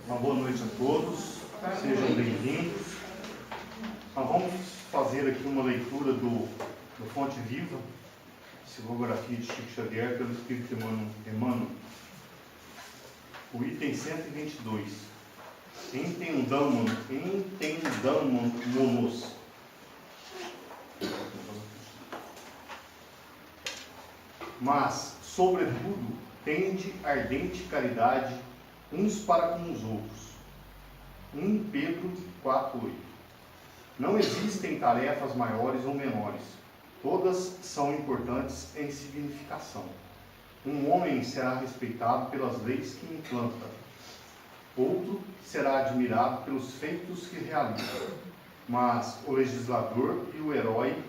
Uma boa noite a todos, sejam bem-vindos. Nós vamos fazer aqui uma leitura do Fonte Viva, psicografia de Chico Xavier, pelo Espírito Emmanuel. O item 122. Entendamo-nos. Mas, sobretudo, tende ardente caridade uns para com os outros. 1 Pedro 4:8. Não existem tarefas maiores ou menores. Todas são importantes em significação. Um homem será respeitado pelas leis que implanta. Outro será admirado pelos feitos que realiza. Mas o legislador e o herói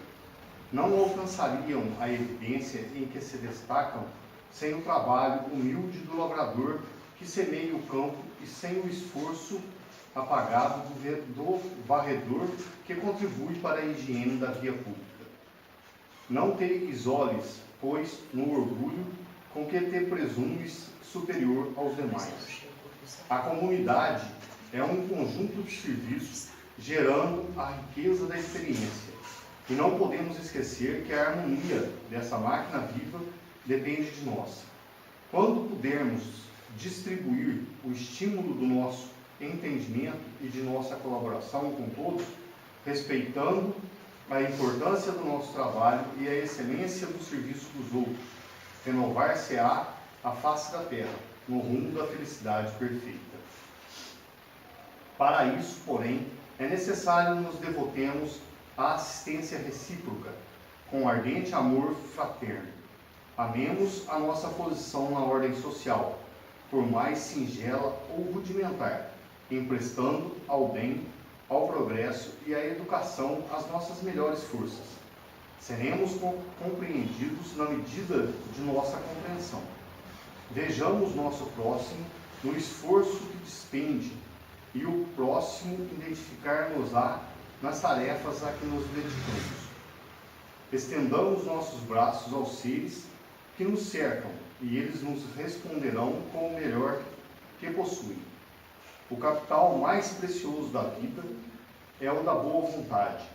não alcançariam a evidência em que se destacam sem o trabalho humilde do lavrador que semeia o campo e sem o esforço apagado do varredor que contribui para a higiene da via pública. Não te isoles, pois, no orgulho com que te presumes superior aos demais. A comunidade é um conjunto de serviços gerando a riqueza da experiência. E não podemos esquecer que a harmonia dessa máquina viva depende de nós. Quando pudermos distribuir o estímulo do nosso entendimento e de nossa colaboração com todos, respeitando a importância do nosso trabalho e a excelência do serviço dos outros, renovar-se-á a face da terra, no rumo da felicidade perfeita. Para isso, porém, é necessário nos devotemos à assistência recíproca, com ardente amor fraterno. Amemos a nossa posição na ordem social, por mais singela ou rudimentar, emprestando ao bem, ao progresso e à educação as nossas melhores forças. Seremos compreendidos na medida de nossa compreensão. Vejamos nosso próximo no esforço que despende e o próximo identificar-nos-á nas tarefas a que nos dedicamos. Estendamos nossos braços aos seres que nos cercam e eles nos responderão com o melhor que possuem. O capital mais precioso da vida é o da boa vontade.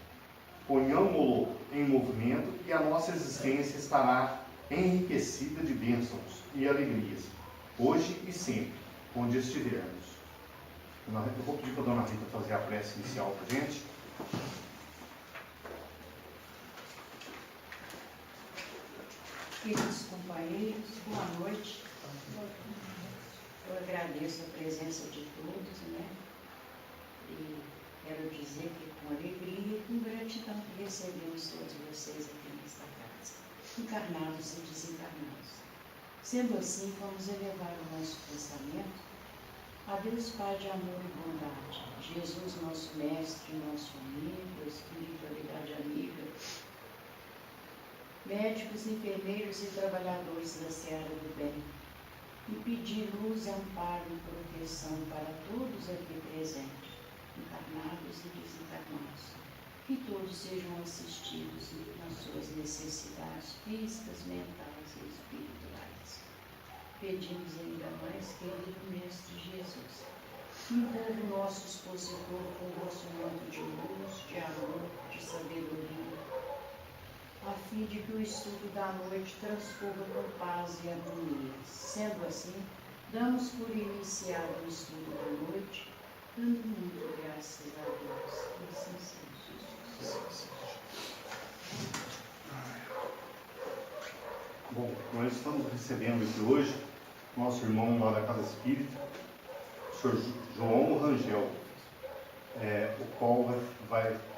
Ponhamo-lo em movimento e a nossa existência estará enriquecida de bênçãos e alegrias, hoje e sempre, onde estivermos. Eu vou pedir para a Dona Rita fazer a prece inicial para a gente. Queridos companheiros, boa noite. Eu agradeço a presença de todos, E quero dizer que com alegria e com gratidão que recebemos todos vocês aqui nesta casa, encarnados e desencarnados. Sendo assim, vamos elevar o nosso pensamento a Deus Pai de amor e bondade, Jesus nosso mestre, nosso amigo, espiritualidade amiga, médicos, enfermeiros e trabalhadores da seara do bem, e pedir luz, amparo e proteção para todos aqui presentes, encarnados e desencarnados, que todos sejam assistidos nas suas necessidades físicas, mentais e espirituais. Pedimos ainda mais, querido Mestre Jesus, envolva o nosso expositor com o vosso manto de luz, de amor, de sabedoria, a fim de que o estudo da noite transcorra com paz e harmonia. Sendo assim, damos por iniciado o estudo da noite, dando muito graças a Deus. E assim seja. Bom, nós estamos recebendo aqui hoje nosso irmão lá da Casa Espírita, o Sr. João Rangel, o qual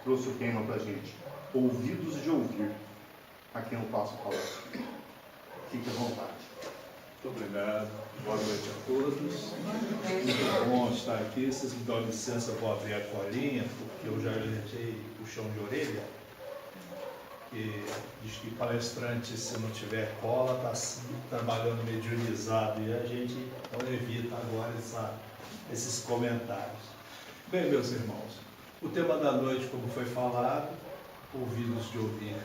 trouxe o tema para a gente, ouvidos de ouvir. Aqui no passo a palavra. Fique à vontade. Muito obrigado. Boa noite a todos. Muito bom estar aqui. Vocês me dão licença, vou abrir a colinha, porque eu já alertei o chão de orelha. E diz que palestrante, se não tiver cola, está trabalhando mediunizado. E a gente não evita agora esses comentários. Bem, meus irmãos, o tema da noite, como foi falado, ouvidos de ouvir.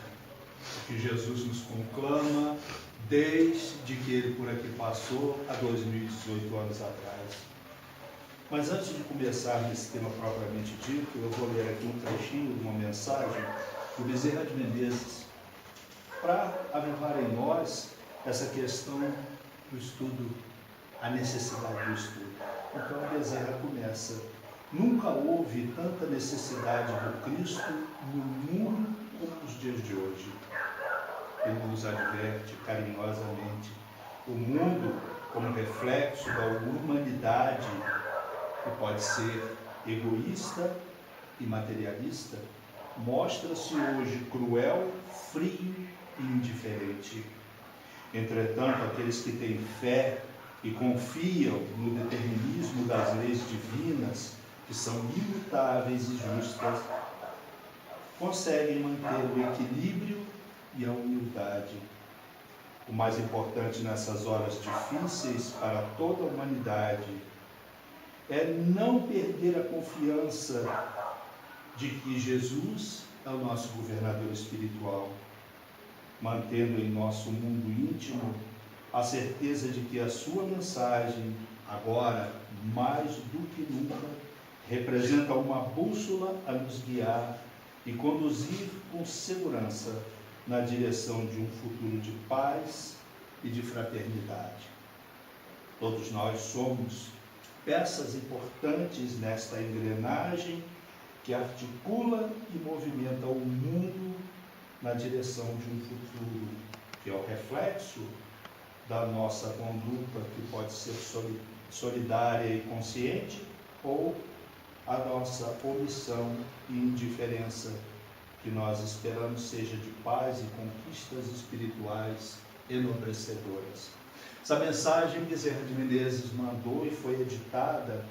Que Jesus nos conclama desde que ele por aqui passou há 2018 anos atrás. Mas antes de começar nesse tema propriamente dito, eu vou ler aqui um trechinho de uma mensagem do Bezerra de Menezes, para avivar em nós essa questão do estudo, a necessidade do estudo. Então, o Bezerra começa: nunca houve tanta necessidade do Cristo no mundo como nos dias de hoje. Ele nos adverte carinhosamente: o mundo, como reflexo da humanidade, que pode ser egoísta e materialista, mostra-se hoje cruel, frio e indiferente. Entretanto, aqueles que têm fé e confiam no determinismo das leis divinas, que são imutáveis e justas, conseguem manter o equilíbrio e a humildade. O mais importante nessas horas difíceis para toda a humanidade é não perder a confiança de que Jesus é o nosso governador espiritual, mantendo em nosso mundo íntimo a certeza de que a sua mensagem, agora mais do que nunca, representa uma bússola a nos guiar e conduzir com segurança na direção de um futuro de paz e de fraternidade. Todos nós somos peças importantes nesta engrenagem que articula e movimenta o mundo na direção de um futuro que é o reflexo da nossa conduta, que pode ser solidária e consciente, ou a nossa omissão e indiferença, que nós esperamos seja de paz e conquistas espirituais enobrecedoras. Essa mensagem Bezerra de Menezes mandou e foi editada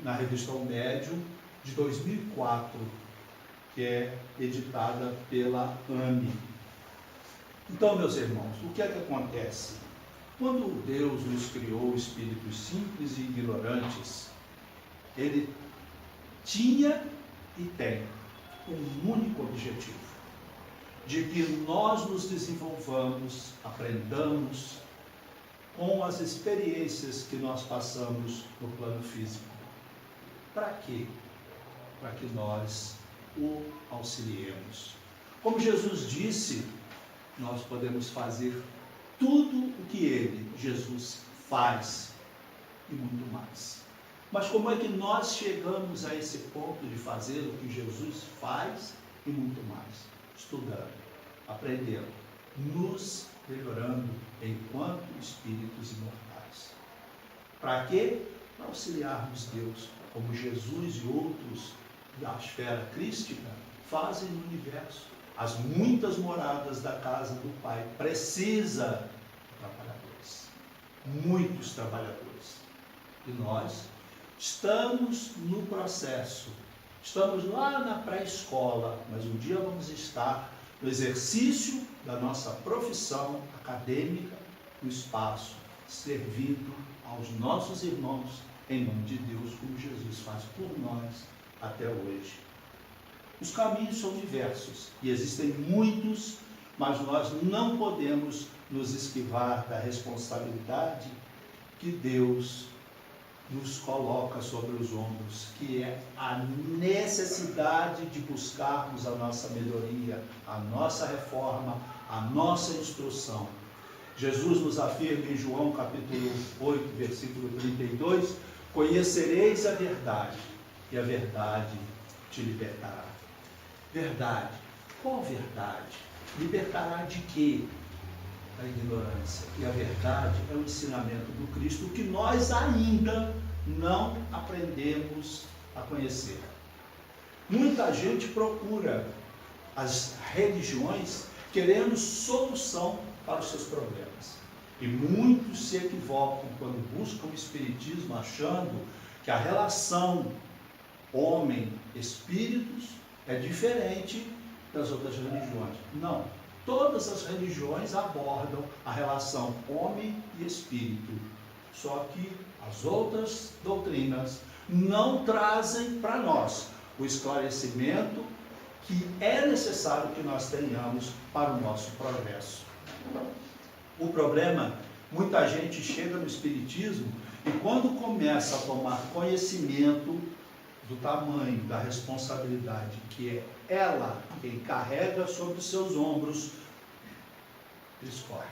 na revista O Médium de 2004, que é editada pela AME. Então, meus irmãos, o que é que acontece? Quando Deus nos criou espíritos simples e ignorantes, Ele tinha e tem um único objetivo: de que nós nos desenvolvamos, aprendamos com as experiências que nós passamos no plano físico. Para quê? Para que nós o auxiliemos. Como Jesus disse, nós podemos fazer tudo o que Ele, Jesus, faz e muito mais. Mas como é que nós chegamos a esse ponto de fazer o que Jesus faz e muito mais? Estudando, aprendendo, nos melhorando enquanto espíritos imortais. Para quê? Para auxiliarmos Deus, como Jesus e outros da esfera crística fazem no universo. As muitas moradas da casa do Pai precisa de trabalhadores, muitos trabalhadores. E nós estamos no processo, estamos lá na pré-escola, mas um dia vamos estar no exercício da nossa profissão acadêmica, no espaço, servindo aos nossos irmãos, em nome de Deus, como Jesus faz por nós até hoje. Os caminhos são diversos e existem muitos, mas nós não podemos nos esquivar da responsabilidade que Deus nos coloca sobre os ombros, que é a necessidade de buscarmos a nossa melhoria, a nossa reforma, a nossa instrução. Jesus nos afirma em João capítulo 8, versículo 32, conhecereis a verdade, e a verdade te libertará. Verdade. Qual verdade? Libertará de quê? Da ignorância. E a verdade é o ensinamento do Cristo que nós ainda não aprendemos a conhecer. Muita gente procura as religiões querendo solução para os seus problemas. E muitos se equivocam quando buscam o Espiritismo achando que a relação homem-espíritos é diferente das outras religiões. Não. Todas as religiões abordam a relação homem e espírito. Só que as outras doutrinas não trazem para nós o esclarecimento que é necessário que nós tenhamos para o nosso progresso. O problema Muita gente chega no Espiritismo e quando começa a tomar conhecimento do tamanho, da responsabilidade que é ela quem carrega sobre os seus ombros, eles correm.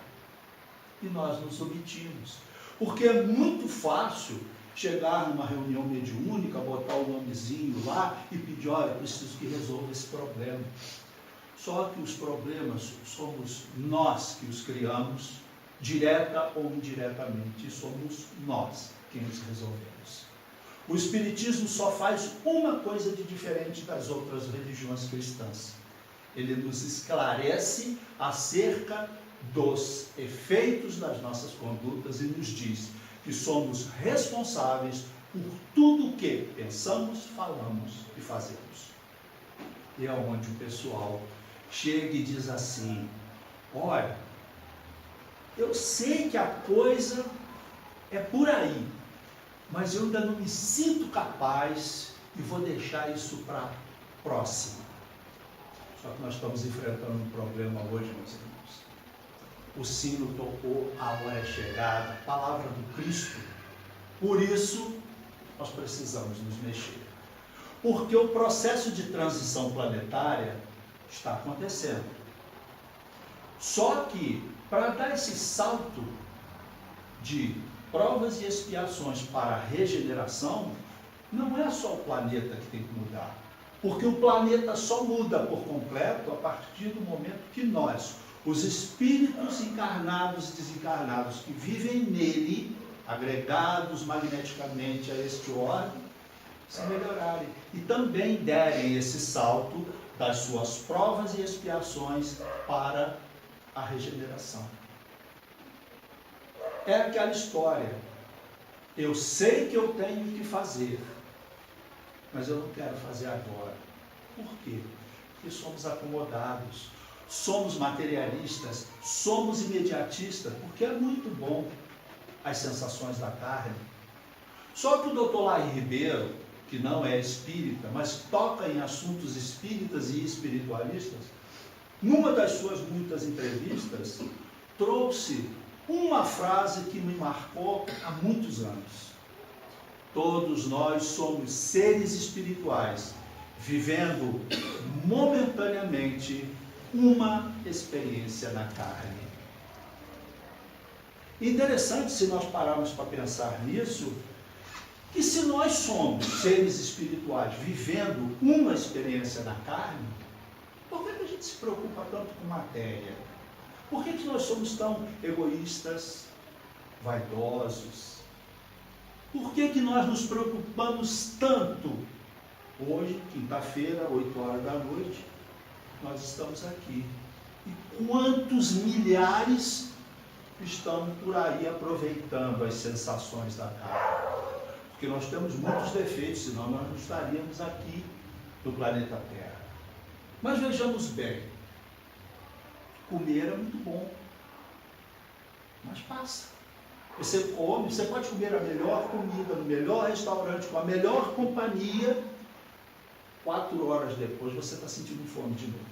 E nós nos omitimos. Porque é muito fácil chegar numa reunião mediúnica, botar o nomezinho lá e pedir, olha, preciso que resolva esse problema. Só que os problemas somos nós que os criamos, direta ou indiretamente, e somos nós quem os resolvemos. O Espiritismo só faz uma coisa de diferente das outras religiões cristãs. Ele nos esclarece acerca dos efeitos das nossas condutas e nos diz que somos responsáveis por tudo o que pensamos, falamos e fazemos. E é onde o pessoal chega e diz assim, olha, eu sei que a coisa é por aí, mas eu ainda não me sinto capaz e vou deixar isso para a próxima. Só que nós estamos enfrentando um problema hoje, meus irmãos. O sino tocou, a hora é chegada, a palavra do Cristo. Por isso, nós precisamos nos mexer. Porque o processo de transição planetária está acontecendo. Só que, para dar esse salto de provas e expiações para a regeneração, não é só o planeta que tem que mudar. Porque o planeta só muda por completo a partir do momento que nós, os espíritos encarnados e desencarnados que vivem nele, agregados magneticamente a este órgão, se melhorarem e também derem esse salto das suas provas e expiações para a regeneração. É aquela história, eu sei que eu tenho que fazer, mas eu não quero fazer agora. Por quê? Porque somos acomodados, somos materialistas, somos imediatistas, porque é muito bom as sensações da carne. Só que o Dr. Laí Ribeiro, que não é espírita, mas toca em assuntos espíritas e espiritualistas, numa das suas muitas entrevistas, trouxe uma frase que me marcou há muitos anos. Todos nós somos seres espirituais, vivendo momentaneamente uma experiência na carne. Interessante, se nós pararmos para pensar nisso, que se nós somos seres espirituais vivendo uma experiência na carne, por que a gente se preocupa tanto com matéria? Por que nós somos tão egoístas, vaidosos? Por que nós nos preocupamos tanto? Hoje, quinta-feira, 8 horas da noite, nós estamos aqui. E quantos milhares estão por aí aproveitando as sensações da carne? Porque nós temos muitos defeitos, senão nós não estaríamos aqui no planeta Terra. Mas vejamos bem, comer é muito bom, mas passa. Você come, você pode comer a melhor comida, no melhor restaurante, com a melhor companhia, 4 horas depois você está sentindo fome de novo.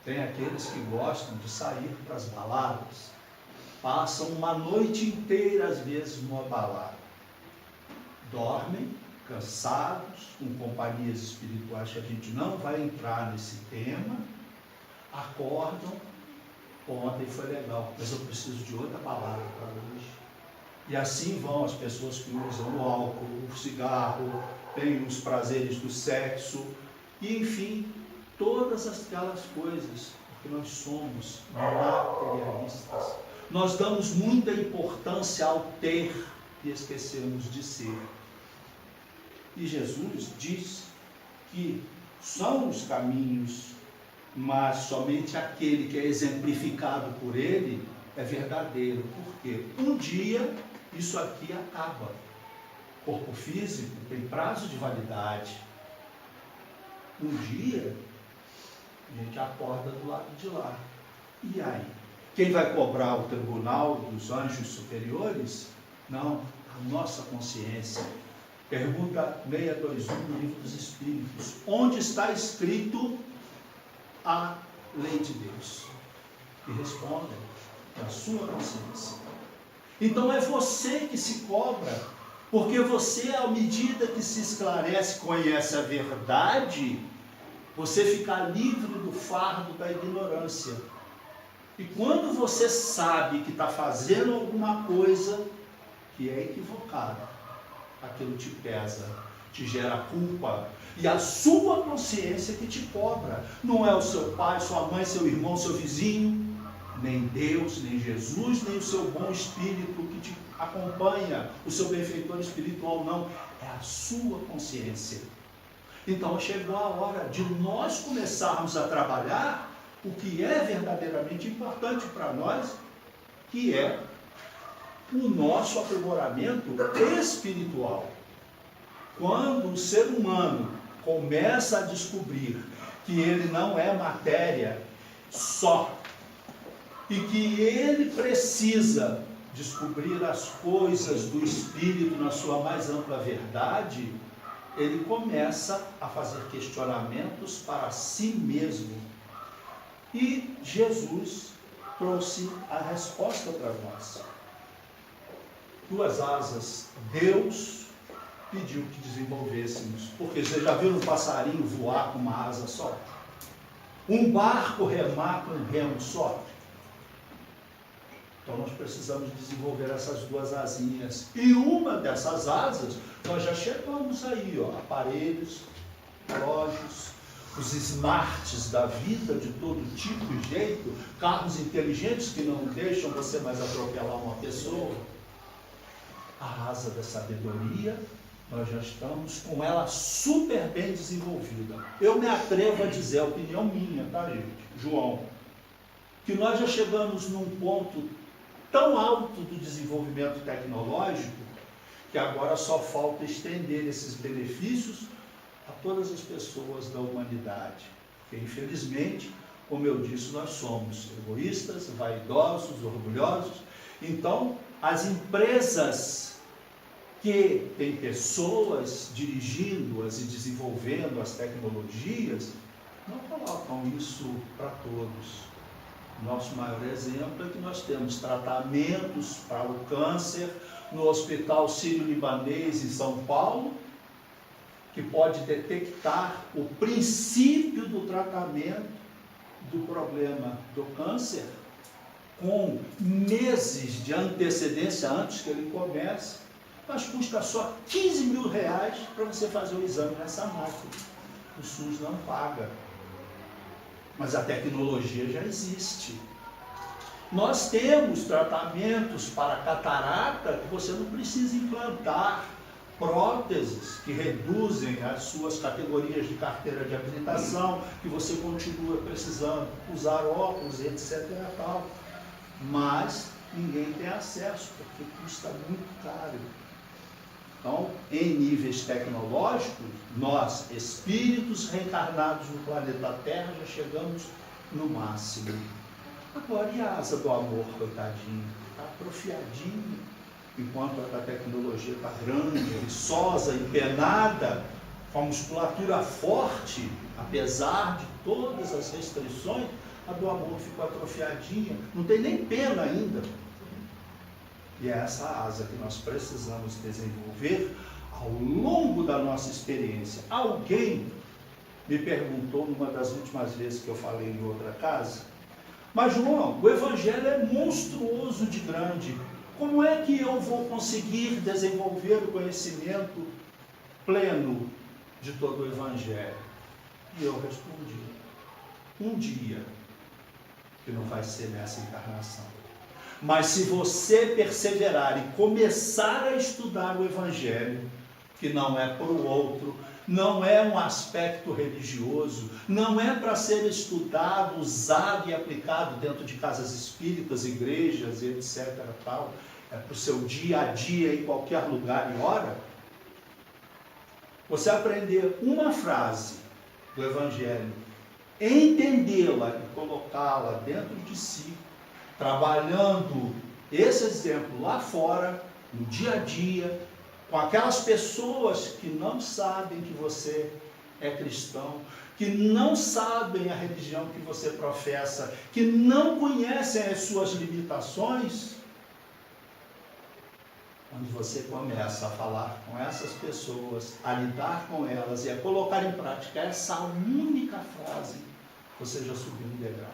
Tem aqueles que gostam de sair para as baladas, passam uma noite inteira, às vezes, numa balada. Dormem, cansados, com companhias espirituais que a gente não vai entrar nesse tema, acordam, ontem foi legal, mas eu preciso de outra balada para hoje. E assim vão as pessoas que usam o álcool, o cigarro, têm os prazeres do sexo, e enfim, todas aquelas coisas, porque nós somos materialistas. Nós damos muita importância ao ter e esquecemos de ser. E Jesus diz que são os caminhos, mas somente aquele que é exemplificado por ele é verdadeiro. Porque um dia isso aqui acaba. O corpo físico tem prazo de validade. Um dia a gente acorda do lado de lá. E aí? Quem vai cobrar o tribunal dos anjos superiores? Não, a nossa consciência. Pergunta 621 no Livro dos Espíritos. Onde está escrito a lei de Deus? E respondem. É a sua consciência. Então é você que se cobra, porque você, à medida que se esclarece, conhece a verdade, você fica livre do fardo da ignorância. E quando você sabe que está fazendo alguma coisa que é equivocada, aquilo te pesa, te gera culpa, e a sua consciência que te cobra. Não é o seu pai, sua mãe, seu irmão, seu vizinho, nem Deus, nem Jesus, nem o seu bom espírito que te acompanha, o seu benfeitor espiritual, não. É a sua consciência. Então chegou a hora de nós começarmos a trabalhar o que é verdadeiramente importante para nós, que é o nosso aprimoramento espiritual. Quando o ser humano começa a descobrir que ele não é matéria só, e que ele precisa descobrir as coisas do Espírito na sua mais ampla verdade, ele começa a fazer questionamentos para si mesmo. E Jesus trouxe a resposta para nós. 2 asas, Deus pediu que desenvolvêssemos. Porque você já viu um passarinho voar com uma asa só? Um barco remar com um remo só? Então nós precisamos desenvolver essas 2 asinhas. E uma dessas asas, nós já chegamos aí, ó, aparelhos, relógios, os smarts da vida de todo tipo e jeito, carros inteligentes que não deixam você mais atropelar uma pessoa. A asa da sabedoria, nós já estamos com ela super bem desenvolvida. Eu me atrevo a dizer, a opinião minha, tá, gente? João, que nós já chegamos num ponto tão alto do desenvolvimento tecnológico que agora só falta estender esses benefícios a todas as pessoas da humanidade. Porque, infelizmente, como eu disse, nós somos egoístas, vaidosos, orgulhosos. Então, as empresas que têm pessoas dirigindo-as e desenvolvendo as tecnologias, não colocam isso para todos. Nosso maior exemplo é que nós temos tratamentos para o câncer no Hospital Sírio-Libanês em São Paulo, que pode detectar o princípio do tratamento do problema do câncer com meses de antecedência antes que ele comece, mas custa só R$15 mil para você fazer o exame nessa máquina. O SUS não paga. Mas a tecnologia já existe. Nós temos tratamentos para catarata que você não precisa implantar, próteses que reduzem as suas categorias de carteira de habilitação, que você continua precisando usar óculos, etc. Tal. Mas ninguém tem acesso, porque custa muito caro. Então, em níveis tecnológicos, nós, espíritos reencarnados no planeta Terra, já chegamos no máximo. Agora, e a asa do amor, coitadinho? Está atrofiadinho, enquanto a tecnologia está grande, viçosa, empenada, com a musculatura forte, apesar de todas as restrições, a do amor ficou atrofiadinha, não tem nem pena ainda. E é essa asa que nós precisamos desenvolver ao longo da nossa experiência. Alguém me perguntou numa das últimas vezes que eu falei em outra casa, mas João, o Evangelho é monstruoso de grande. Como é que eu vou conseguir desenvolver o conhecimento pleno de todo o Evangelho? E eu respondi, um dia, que não vai ser nessa encarnação. Mas se você perseverar e começar a estudar o Evangelho, que não é para o outro, não é um aspecto religioso, não é para ser estudado, usado e aplicado dentro de casas espíritas, igrejas, etc. Tal, é para o seu dia a dia, em qualquer lugar e hora. Você aprender uma frase do Evangelho, entendê-la e colocá-la dentro de si, trabalhando esse exemplo lá fora, no dia a dia, com aquelas pessoas que não sabem que você é cristão, que não sabem a religião que você professa, que não conhecem as suas limitações, quando você começa a falar com essas pessoas, a lidar com elas e a colocar em prática essa única frase, você já subiu um degrau.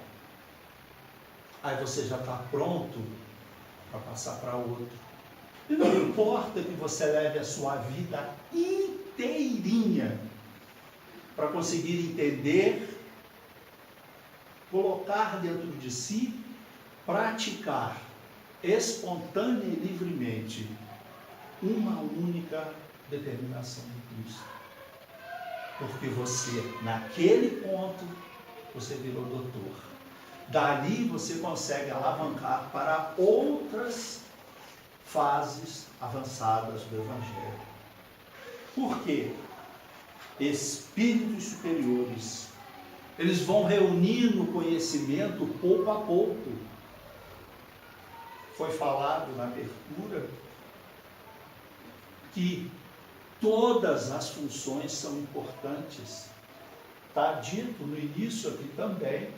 Aí você já está pronto para passar para outro. E não importa que você leve a sua vida inteirinha para conseguir entender, colocar dentro de si, praticar espontânea e livremente uma única determinação de Cristo. Porque você, naquele ponto, você virou doutor. Dali você consegue alavancar para outras fases avançadas do Evangelho. Por quê? Espíritos superiores, eles vão reunindo conhecimento pouco a pouco. Foi falado na abertura que todas as funções são importantes. Está dito no início aqui também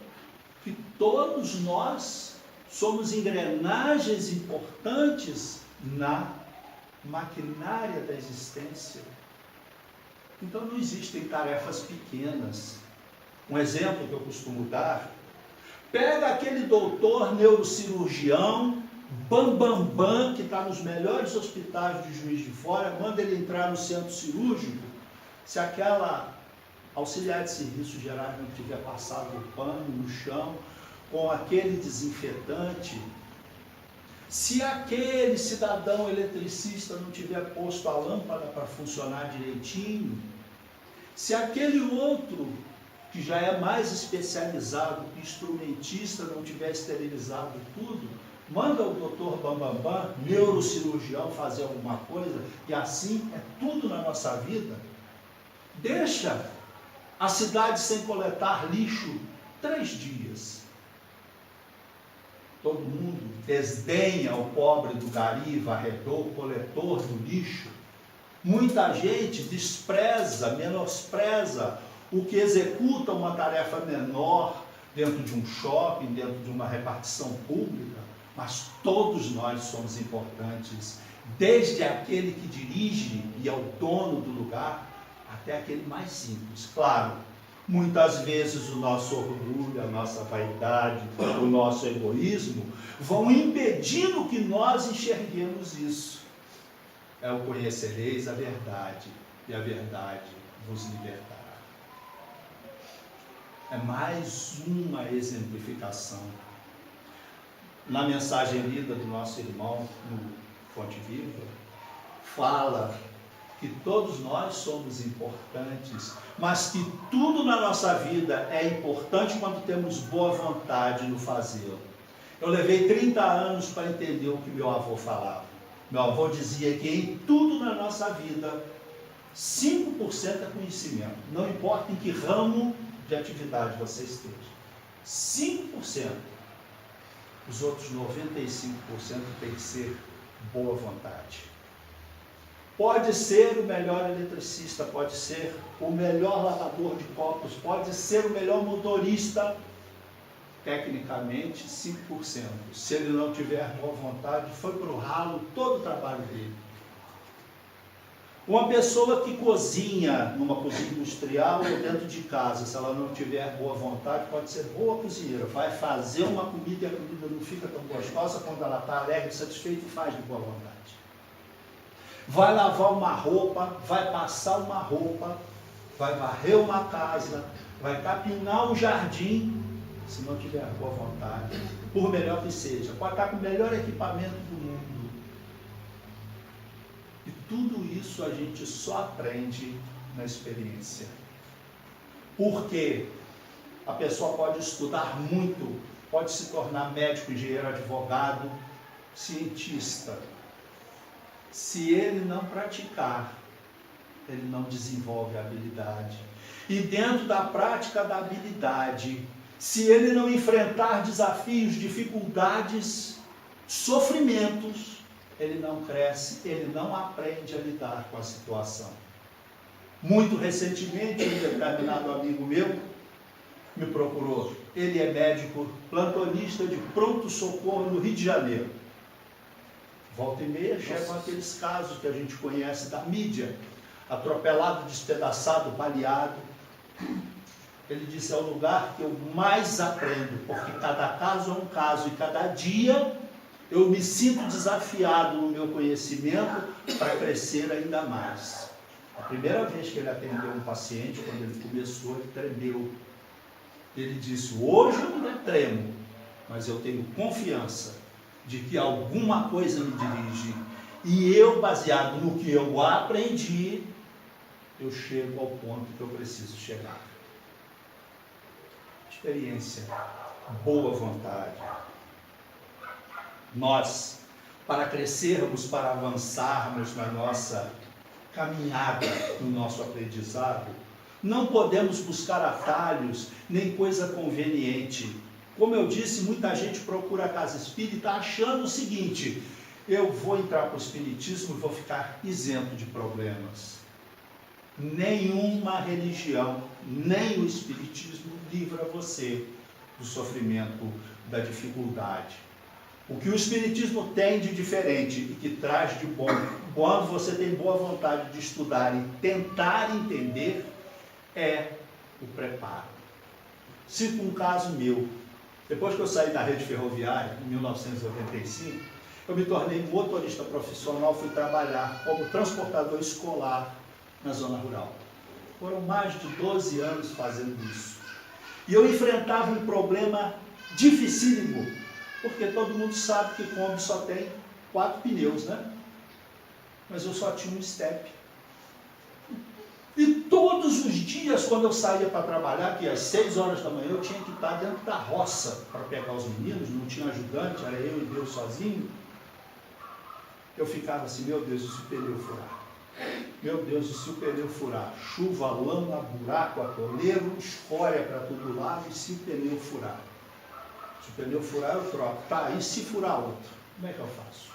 que todos nós somos engrenagens importantes na maquinária da existência. Então não existem tarefas pequenas. Um exemplo que eu costumo dar: pega aquele doutor neurocirurgião, bam, que está nos melhores hospitais de Juiz de Fora, manda ele entrar no centro cirúrgico, se aquela auxiliar de serviços gerais não tiver passado o pano no chão, com aquele desinfetante, se aquele cidadão eletricista não tiver posto a lâmpada para funcionar direitinho, se aquele outro, que já é mais especializado, instrumentista, não tiver esterilizado tudo, manda o doutor Bambambam, neurocirurgião, fazer alguma coisa, e assim é tudo na nossa vida. Deixa a cidade sem coletar lixo 3 dias. Todo mundo desdenha o pobre do gari, varredor, coletor do lixo. Muita gente despreza, menospreza o que executa uma tarefa menor dentro de um shopping, dentro de uma repartição pública, mas todos nós somos importantes, desde aquele que dirige e é o dono do lugar, até aquele mais simples. Claro, muitas vezes o nosso orgulho, a nossa vaidade, o nosso egoísmo vão impedindo que nós enxerguemos isso. É o conhecereis a verdade, e a verdade vos libertará. É mais uma exemplificação. Na mensagem lida do nosso irmão no Fonte Viva, fala que todos nós somos importantes, mas que tudo na nossa vida é importante quando temos boa vontade no fazê-lo. Eu levei 30 anos para entender o que meu avô falava. Meu avô dizia que em tudo na nossa vida, 5% é conhecimento. Não importa em que ramo de atividade você esteja. 5%. Os outros 95% tem que ser boa vontade. Pode ser o melhor eletricista, pode ser o melhor lavador de copos, pode ser o melhor motorista. Tecnicamente, 5%. Se ele não tiver boa vontade, foi para o ralo todo o trabalho dele. Uma pessoa que cozinha numa cozinha industrial ou dentro de casa, se ela não tiver boa vontade, pode ser boa cozinheira. Vai fazer uma comida e a comida não fica tão gostosa quando ela está alegre, satisfeita e faz de boa vontade. Vai lavar uma roupa, vai passar uma roupa, vai varrer uma casa, vai capinar um jardim, se não tiver boa vontade, por melhor que seja, pode estar com o melhor equipamento do mundo. E tudo isso a gente só aprende na experiência. Porque a pessoa pode estudar muito, pode se tornar médico, engenheiro, advogado, cientista. Se ele não praticar, ele não desenvolve a habilidade. E dentro da prática da habilidade, se ele não enfrentar desafios, dificuldades, sofrimentos, ele não cresce, ele não aprende a lidar com a situação. Muito recentemente, um determinado amigo meu me procurou. Ele é médico plantonista de pronto-socorro no Rio de Janeiro. Volta e meia chegam aqueles casos que a gente conhece da mídia. Atropelado, despedaçado, baleado. Ele disse, é o lugar que eu mais aprendo, porque cada caso é um caso, e cada dia eu me sinto desafiado no meu conhecimento para crescer ainda mais. A primeira vez que ele atendeu um paciente, quando ele começou, ele tremeu. Ele disse, hoje eu ainda tremo, mas eu tenho confiança de que alguma coisa me dirige, e eu, baseado no que eu aprendi, eu chego ao ponto que eu preciso chegar. Experiência, boa vontade. Nós, para crescermos, para avançarmos na nossa caminhada, no nosso aprendizado, não podemos buscar atalhos, nem coisa conveniente. Como eu disse, muita gente procura a casa espírita achando o seguinte, eu vou entrar para o espiritismo e vou ficar isento de problemas. Nenhuma religião, nem o espiritismo livra você do sofrimento, da dificuldade. O que o espiritismo tem de diferente e que traz de bom, quando você tem boa vontade de estudar e tentar entender, é o preparo. Cito um caso meu. Depois que eu saí da rede ferroviária, em 1985, eu me tornei motorista profissional, fui trabalhar como transportador escolar na zona rural. Foram mais de 12 anos fazendo isso. E eu enfrentava um problema dificílimo, porque todo mundo sabe que Kombi só tem 4 pneus, né? Mas eu só tinha um step. E todos os dias, quando eu saía para trabalhar, que às 6 horas da manhã eu tinha que estar dentro da roça para pegar os meninos, não tinha ajudante, era eu e Deus sozinho. Eu ficava assim, meu Deus, e se o pneu furar? Meu Deus, e se o pneu furar? Chuva, lama, buraco, atoleiro, escória para todo lado, e se o pneu furar? Se o pneu furar, eu troco. Tá, e se furar outro? Como é que eu faço?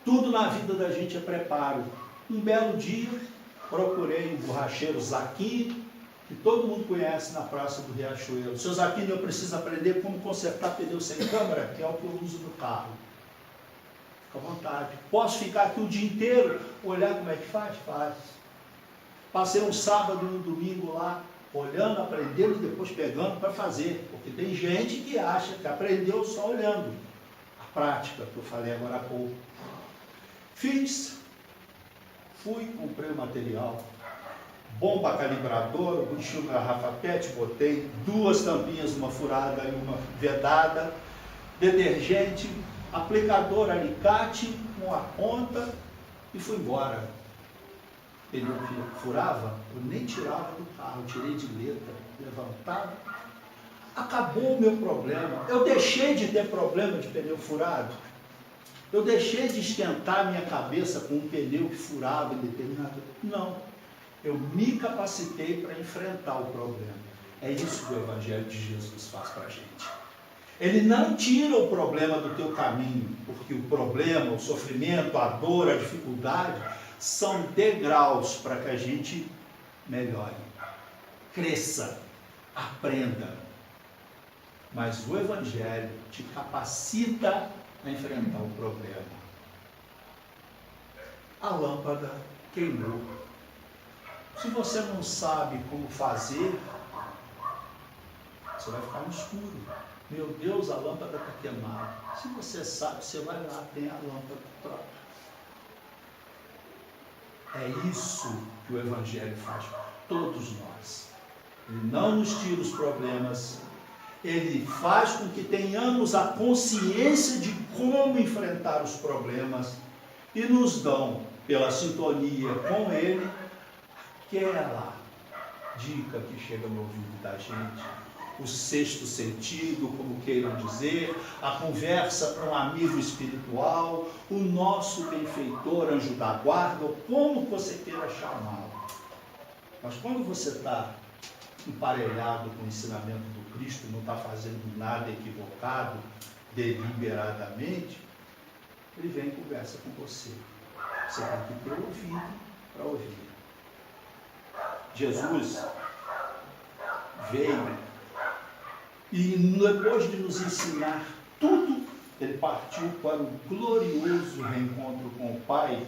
Tudo na vida da gente é preparo. Um belo dia, procurei o borracheiro Zaquinho, que todo mundo conhece na Praça do Riachuelo. Seu Zaquinho, eu preciso aprender como consertar pneu sem câmera, que é o que eu uso no carro. Fica à vontade. Posso ficar aqui o dia inteiro, olhar como é que faz? Faz. Passei um sábado e um domingo lá, olhando, aprendendo e depois pegando para fazer. Porque tem gente que acha que aprendeu só olhando. A prática, que eu falei agora há pouco. Fiz. Fui, comprei o material. Bomba calibradora, enchi uma garrafa PET, botei 2 tampinhas, uma furada e uma vedada. Detergente, aplicador, alicate, com a ponta e fui embora. Pneu que furava, eu nem tirava do carro, eu tirei de letra, levantava. Acabou o meu problema. Eu deixei de ter problema de pneu furado. Eu deixei de esquentar minha cabeça com um pneu que furava em determinado... Não. Eu me capacitei para enfrentar o problema. É isso que o Evangelho de Jesus faz para a gente. Ele não tira o problema do teu caminho, porque o problema, o sofrimento, a dor, a dificuldade são degraus para que a gente melhore, cresça, aprenda. Mas o Evangelho te capacita a enfrentar o problema. A lâmpada queimou. Se você não sabe como fazer, você vai ficar no escuro. Meu Deus, a lâmpada está queimada. Se você sabe, você vai lá, tem a lâmpada, troca. É isso que o Evangelho faz por todos nós. Ele não nos tira os problemas, ele faz com que tenhamos a consciência de como enfrentar os problemas e nos dão, pela sintonia com ele, aquela dica que chega no ouvido da gente, o 6º sentido, como queiram dizer, a conversa com um amigo espiritual, o nosso benfeitor, anjo da guarda, ou como você queira chamá-lo. Mas quando você está emparelhado com o ensinamento do Cristo, não está fazendo nada equivocado, deliberadamente, ele vem e conversa com você. Você tem que ter ouvido para ouvir. Jesus veio e depois de nos ensinar tudo, ele partiu para o glorioso reencontro com o Pai,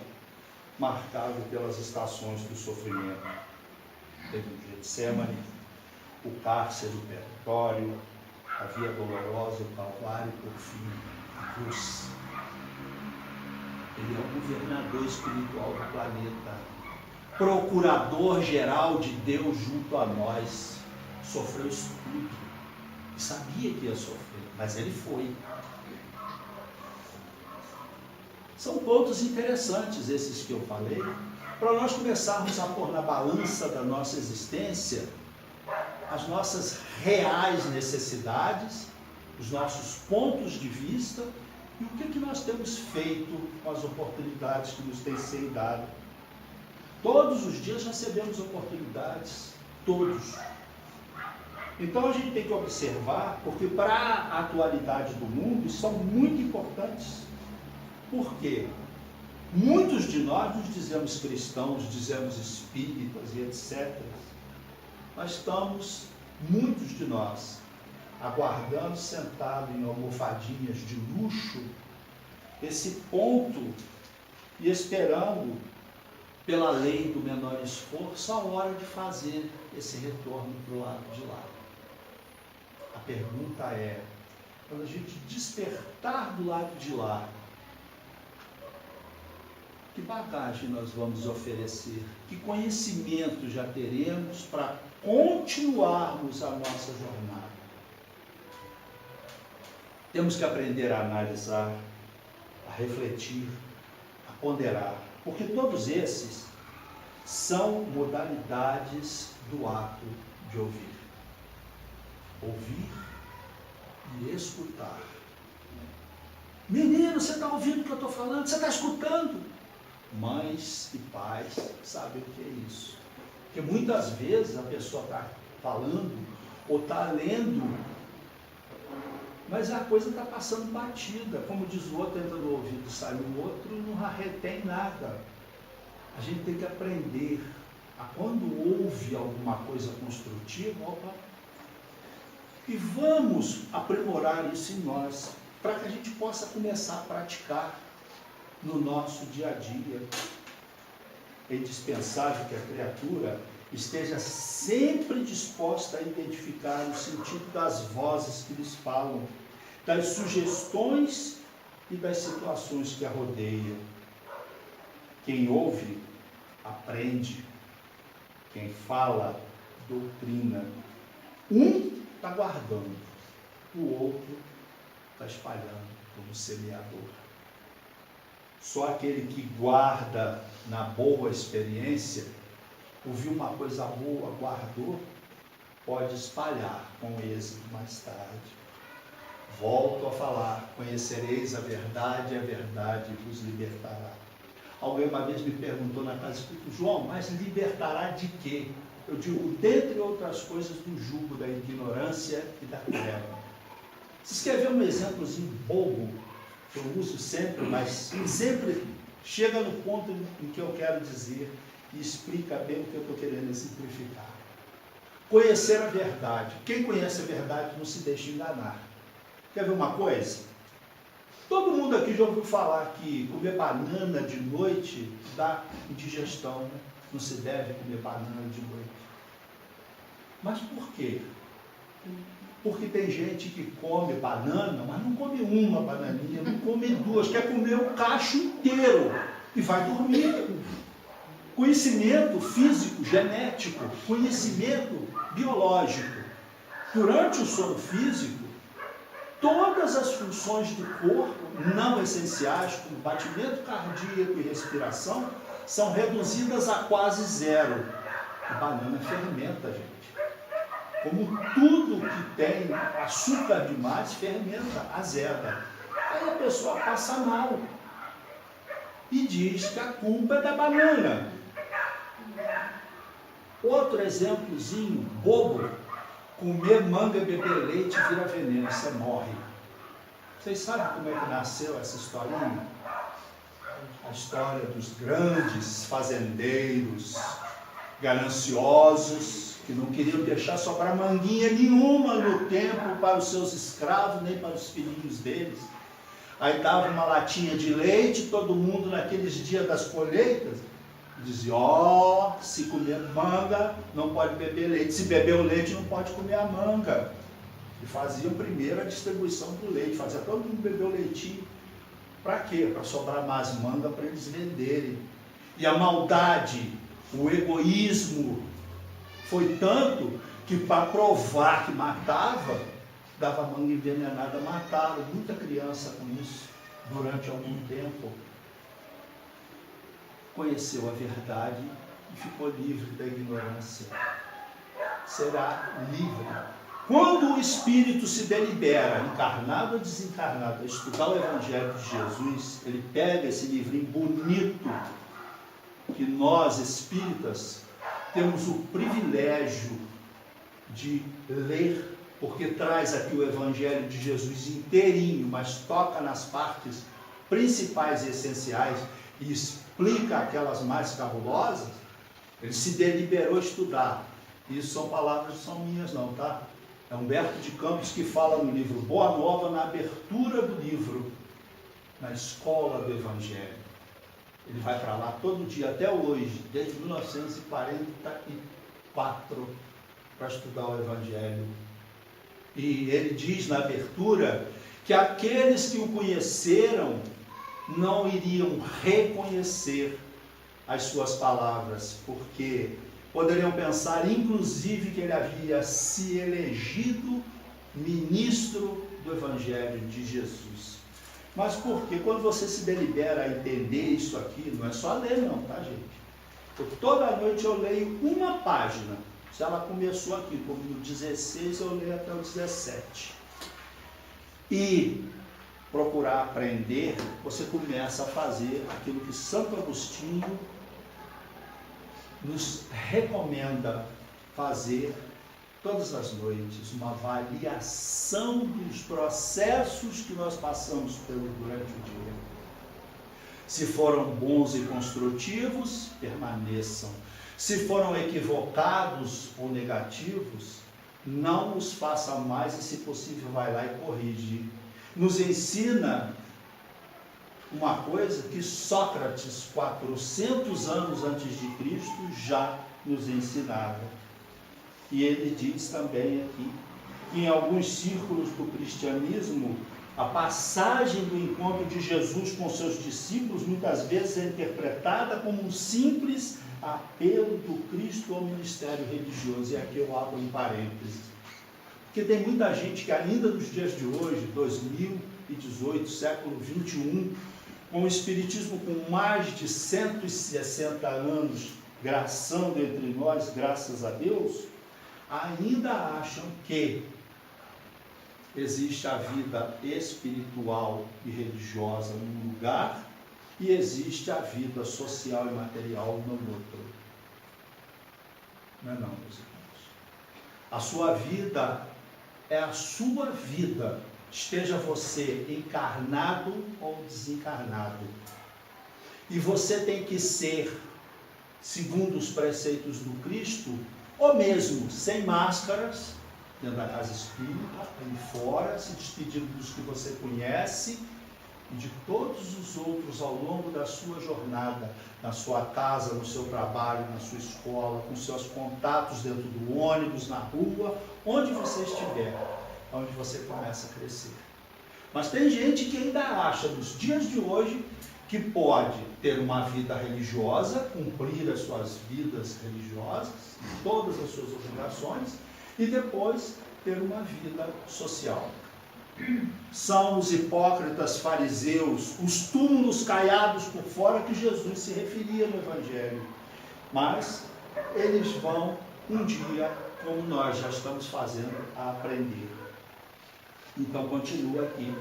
marcado pelas estações do sofrimento. Teve o Getsemane, o cárcere, o purgatório, a via dolorosa, o Calvário, por fim, a cruz. Ele é o governador espiritual do planeta, procurador-geral de Deus junto a nós. Sofreu isso tudo. E sabia que ia sofrer, mas ele foi. São pontos interessantes esses que eu falei, para nós começarmos a pôr na balança da nossa existência as nossas reais necessidades, os nossos pontos de vista e o que nós temos feito com as oportunidades que nos têm sido dadas. Todos os dias recebemos oportunidades, todos. Então a gente tem que observar, porque para a atualidade do mundo isso são muito importantes. Por quê? Muitos de nós nos dizemos cristãos, dizemos espíritas e etc. Nós estamos, muitos de nós, aguardando sentado em almofadinhas de luxo, esse ponto e esperando pela lei do menor esforço a hora de fazer esse retorno para o lado de lá. A pergunta é, quando a gente despertar do lado de lá, que bagagem nós vamos oferecer? Que conhecimento já teremos para continuarmos a nossa jornada? Temos que aprender a analisar, a refletir, a ponderar, porque todos esses são modalidades do ato de ouvir. Ouvir e escutar. Menino, você está ouvindo o que eu estou falando? Você está escutando? Mães e pais sabem o que é isso. Porque muitas vezes a pessoa está falando ou está lendo, mas a coisa está passando batida. Como diz o outro, entra no ouvido, sai no outro, não retém nada. A gente tem que aprender a, quando ouve alguma coisa construtiva, e vamos aprimorar isso em nós, para que a gente possa começar a praticar no nosso dia a dia. É indispensável que a criatura esteja sempre disposta a identificar o sentido das vozes que lhes falam, das sugestões e das situações que a rodeiam. Quem ouve, aprende. Quem fala, doutrina. Um está guardando, o outro está espalhando como semeador. Só aquele que guarda na boa experiência, ouviu uma coisa boa, guardou, pode espalhar com êxito mais tarde. Volto a falar, conhecereis a verdade vos libertará. Alguém uma vez me perguntou na casa espírita, João, mas libertará de quê? Eu digo, dentre outras coisas, do jugo da ignorância e da treva. Vocês querem ver um exemplozinho bobo, que eu uso sempre, mas sempre chega no ponto em que eu quero dizer e explica bem o que eu estou querendo simplificar. Conhecer a verdade. Quem conhece a verdade não se deixa enganar. Quer ver uma coisa? Todo mundo aqui já ouviu falar que comer banana de noite dá indigestão, né? Não se deve comer banana de noite. Mas por quê? Porque tem gente que come banana, mas não come uma bananinha, não come duas, quer comer o cacho inteiro e vai dormir. Conhecimento físico, genético, conhecimento biológico. Durante o sono físico, todas as funções do corpo não essenciais, como batimento cardíaco e respiração, são reduzidas a quase zero. A banana fermenta, gente. Como tudo que tem açúcar demais, fermenta, azeda. Aí a pessoa passa mal e diz que a culpa é da banana. Outro exemplozinho bobo, comer manga, beber leite vira veneno, você morre. Vocês sabem como é que nasceu essa historinha? A história dos grandes fazendeiros gananciosos, que não queriam deixar sobrar manguinha nenhuma no templo para os seus escravos, nem para os filhinhos deles. Aí dava uma latinha de leite, todo mundo naqueles dias das colheitas, dizia, se comer manga, não pode beber leite. Se beber o leite, não pode comer a manga. E faziam primeiro a distribuição do leite, fazia todo mundo beber o leitinho. Para quê? Para sobrar mais manga para eles venderem. E a maldade, o egoísmo, foi tanto que para provar que matava, dava manga envenenada, mataram muita criança com isso durante algum tempo. Conheceu a verdade e ficou livre da ignorância. Será livre. Quando o Espírito se delibera, encarnado ou desencarnado, a estudar o Evangelho de Jesus, ele pega esse livrinho bonito que nós, espíritas, temos o privilégio de ler, porque traz aqui o Evangelho de Jesus inteirinho, mas toca nas partes principais e essenciais e explica aquelas mais cabulosas. Ele se deliberou a estudar. Isso são palavras, não são minhas não, tá? É Humberto de Campos que fala no livro Boa Nova, na abertura do livro, na escola do Evangelho. Ele vai para lá todo dia, até hoje, desde 1944, para estudar o Evangelho. E ele diz na abertura que aqueles que o conheceram não iriam reconhecer as suas palavras, porque poderiam pensar, inclusive, que ele havia se elegido ministro do Evangelho de Jesus. Mas por quê? Quando você se delibera a entender isso aqui, não é só ler não, tá, gente? Porque toda noite eu leio uma página. Se ela começou aqui, como no 16, eu leio até o 17. E procurar aprender, você começa a fazer aquilo que Santo Agostinho nos recomenda fazer todas as noites, uma avaliação dos processos que nós passamos durante o dia. Se foram bons e construtivos, permaneçam. Se foram equivocados ou negativos, não os faça mais e, se possível, vai lá e corrige. Nos ensina uma coisa que Sócrates, 400 anos antes de Cristo, já nos ensinava. E ele diz também aqui, que em alguns círculos do cristianismo, a passagem do encontro de Jesus com seus discípulos, muitas vezes é interpretada como um simples apelo do Cristo ao ministério religioso. E aqui eu abro um parêntese. Porque tem muita gente que ainda nos dias de hoje, 2018, século 21, com o Espiritismo com mais de 160 anos, graçando entre nós, graças a Deus, ainda acham que existe a vida espiritual e religiosa num lugar e existe a vida social e material no outro. Não é não, meus irmãos. A sua vida é a sua vida, esteja você encarnado ou desencarnado. E você tem que ser, segundo os preceitos do Cristo, ou mesmo sem máscaras, dentro da casa espírita, aí fora, se despedindo dos que você conhece e de todos os outros ao longo da sua jornada, na sua casa, no seu trabalho, na sua escola, com seus contatos dentro do ônibus, na rua, onde você estiver, onde você começa a crescer. Mas tem gente que ainda acha, nos dias de hoje, que pode ter uma vida religiosa, cumprir as suas vidas religiosas, todas as suas obrigações, e depois ter uma vida social. São os hipócritas fariseus, os túmulos caiados por fora que Jesus se referia no Evangelho. Mas eles vão um dia, como nós já estamos fazendo, a aprender. Então continua aqui.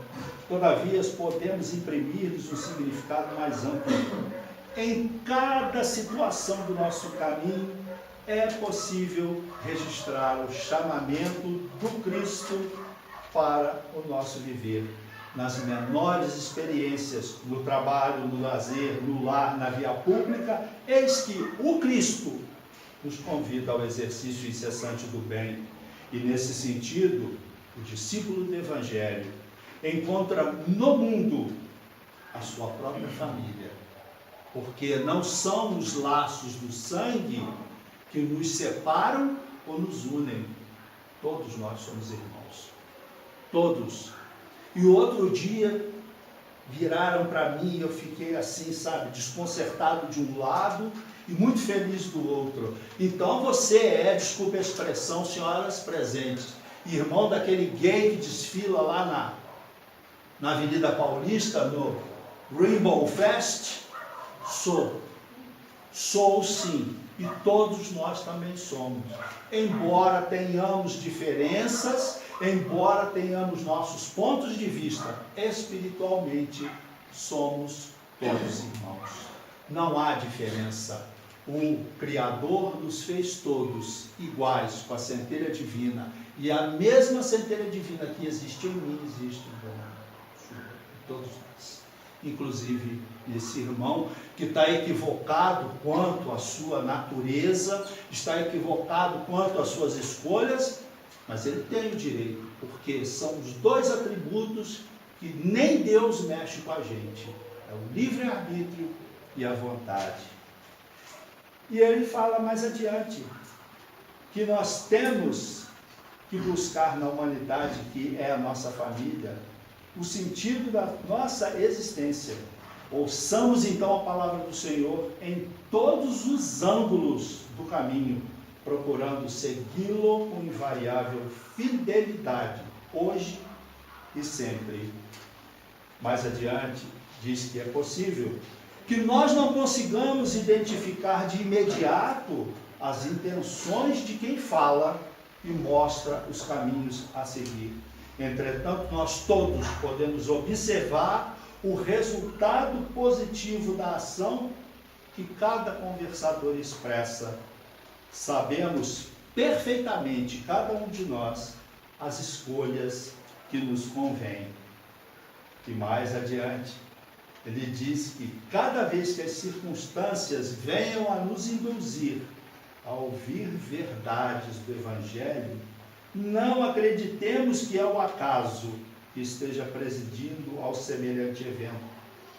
Todavia podemos imprimir-lhes um significado mais amplo. Em cada situação do nosso caminho é possível registrar o chamamento do Cristo para o nosso viver. Nas menores experiências, no trabalho, no lazer, no lar, na via pública, eis que o Cristo nos convida ao exercício incessante do bem. E nesse sentido, o discípulo do Evangelho encontra no mundo a sua própria família. Porque não são os laços do sangue que nos separam ou nos unem. Todos nós somos irmãos. Todos. E outro dia viraram para mim e eu fiquei assim, sabe, desconcertado de um lado e muito feliz do outro. Então você é, desculpe a expressão, senhoras presentes, irmão daquele gay que desfila lá na Avenida Paulista, no Rainbow Fest? Sou sim, e todos nós também somos. Embora tenhamos diferenças, embora tenhamos nossos pontos de vista, espiritualmente somos todos irmãos. Não há diferença. O Criador nos fez todos iguais com a centelha divina. E a mesma centelha divina que existe em mim, existe em todos nós. Inclusive esse irmão que está equivocado quanto à sua natureza, está equivocado quanto às suas escolhas, mas ele tem o direito, porque são os dois atributos que nem Deus mexe com a gente. É o livre-arbítrio e a vontade. E ele fala mais adiante, que nós temos que buscar na humanidade, que é a nossa família, o sentido da nossa existência. Ouçamos então a palavra do Senhor em todos os ângulos do caminho, procurando segui-lo com invariável fidelidade, hoje e sempre. Mais adiante, diz que é possível que nós não consigamos identificar de imediato as intenções de quem fala e mostra os caminhos a seguir. Entretanto, nós todos podemos observar o resultado positivo da ação que cada conversador expressa. Sabemos perfeitamente, cada um de nós, as escolhas que nos convêm. E mais adiante, ele diz que cada vez que as circunstâncias venham a nos induzir a ouvir verdades do Evangelho, não acreditemos que é o acaso que esteja presidindo ao semelhante evento,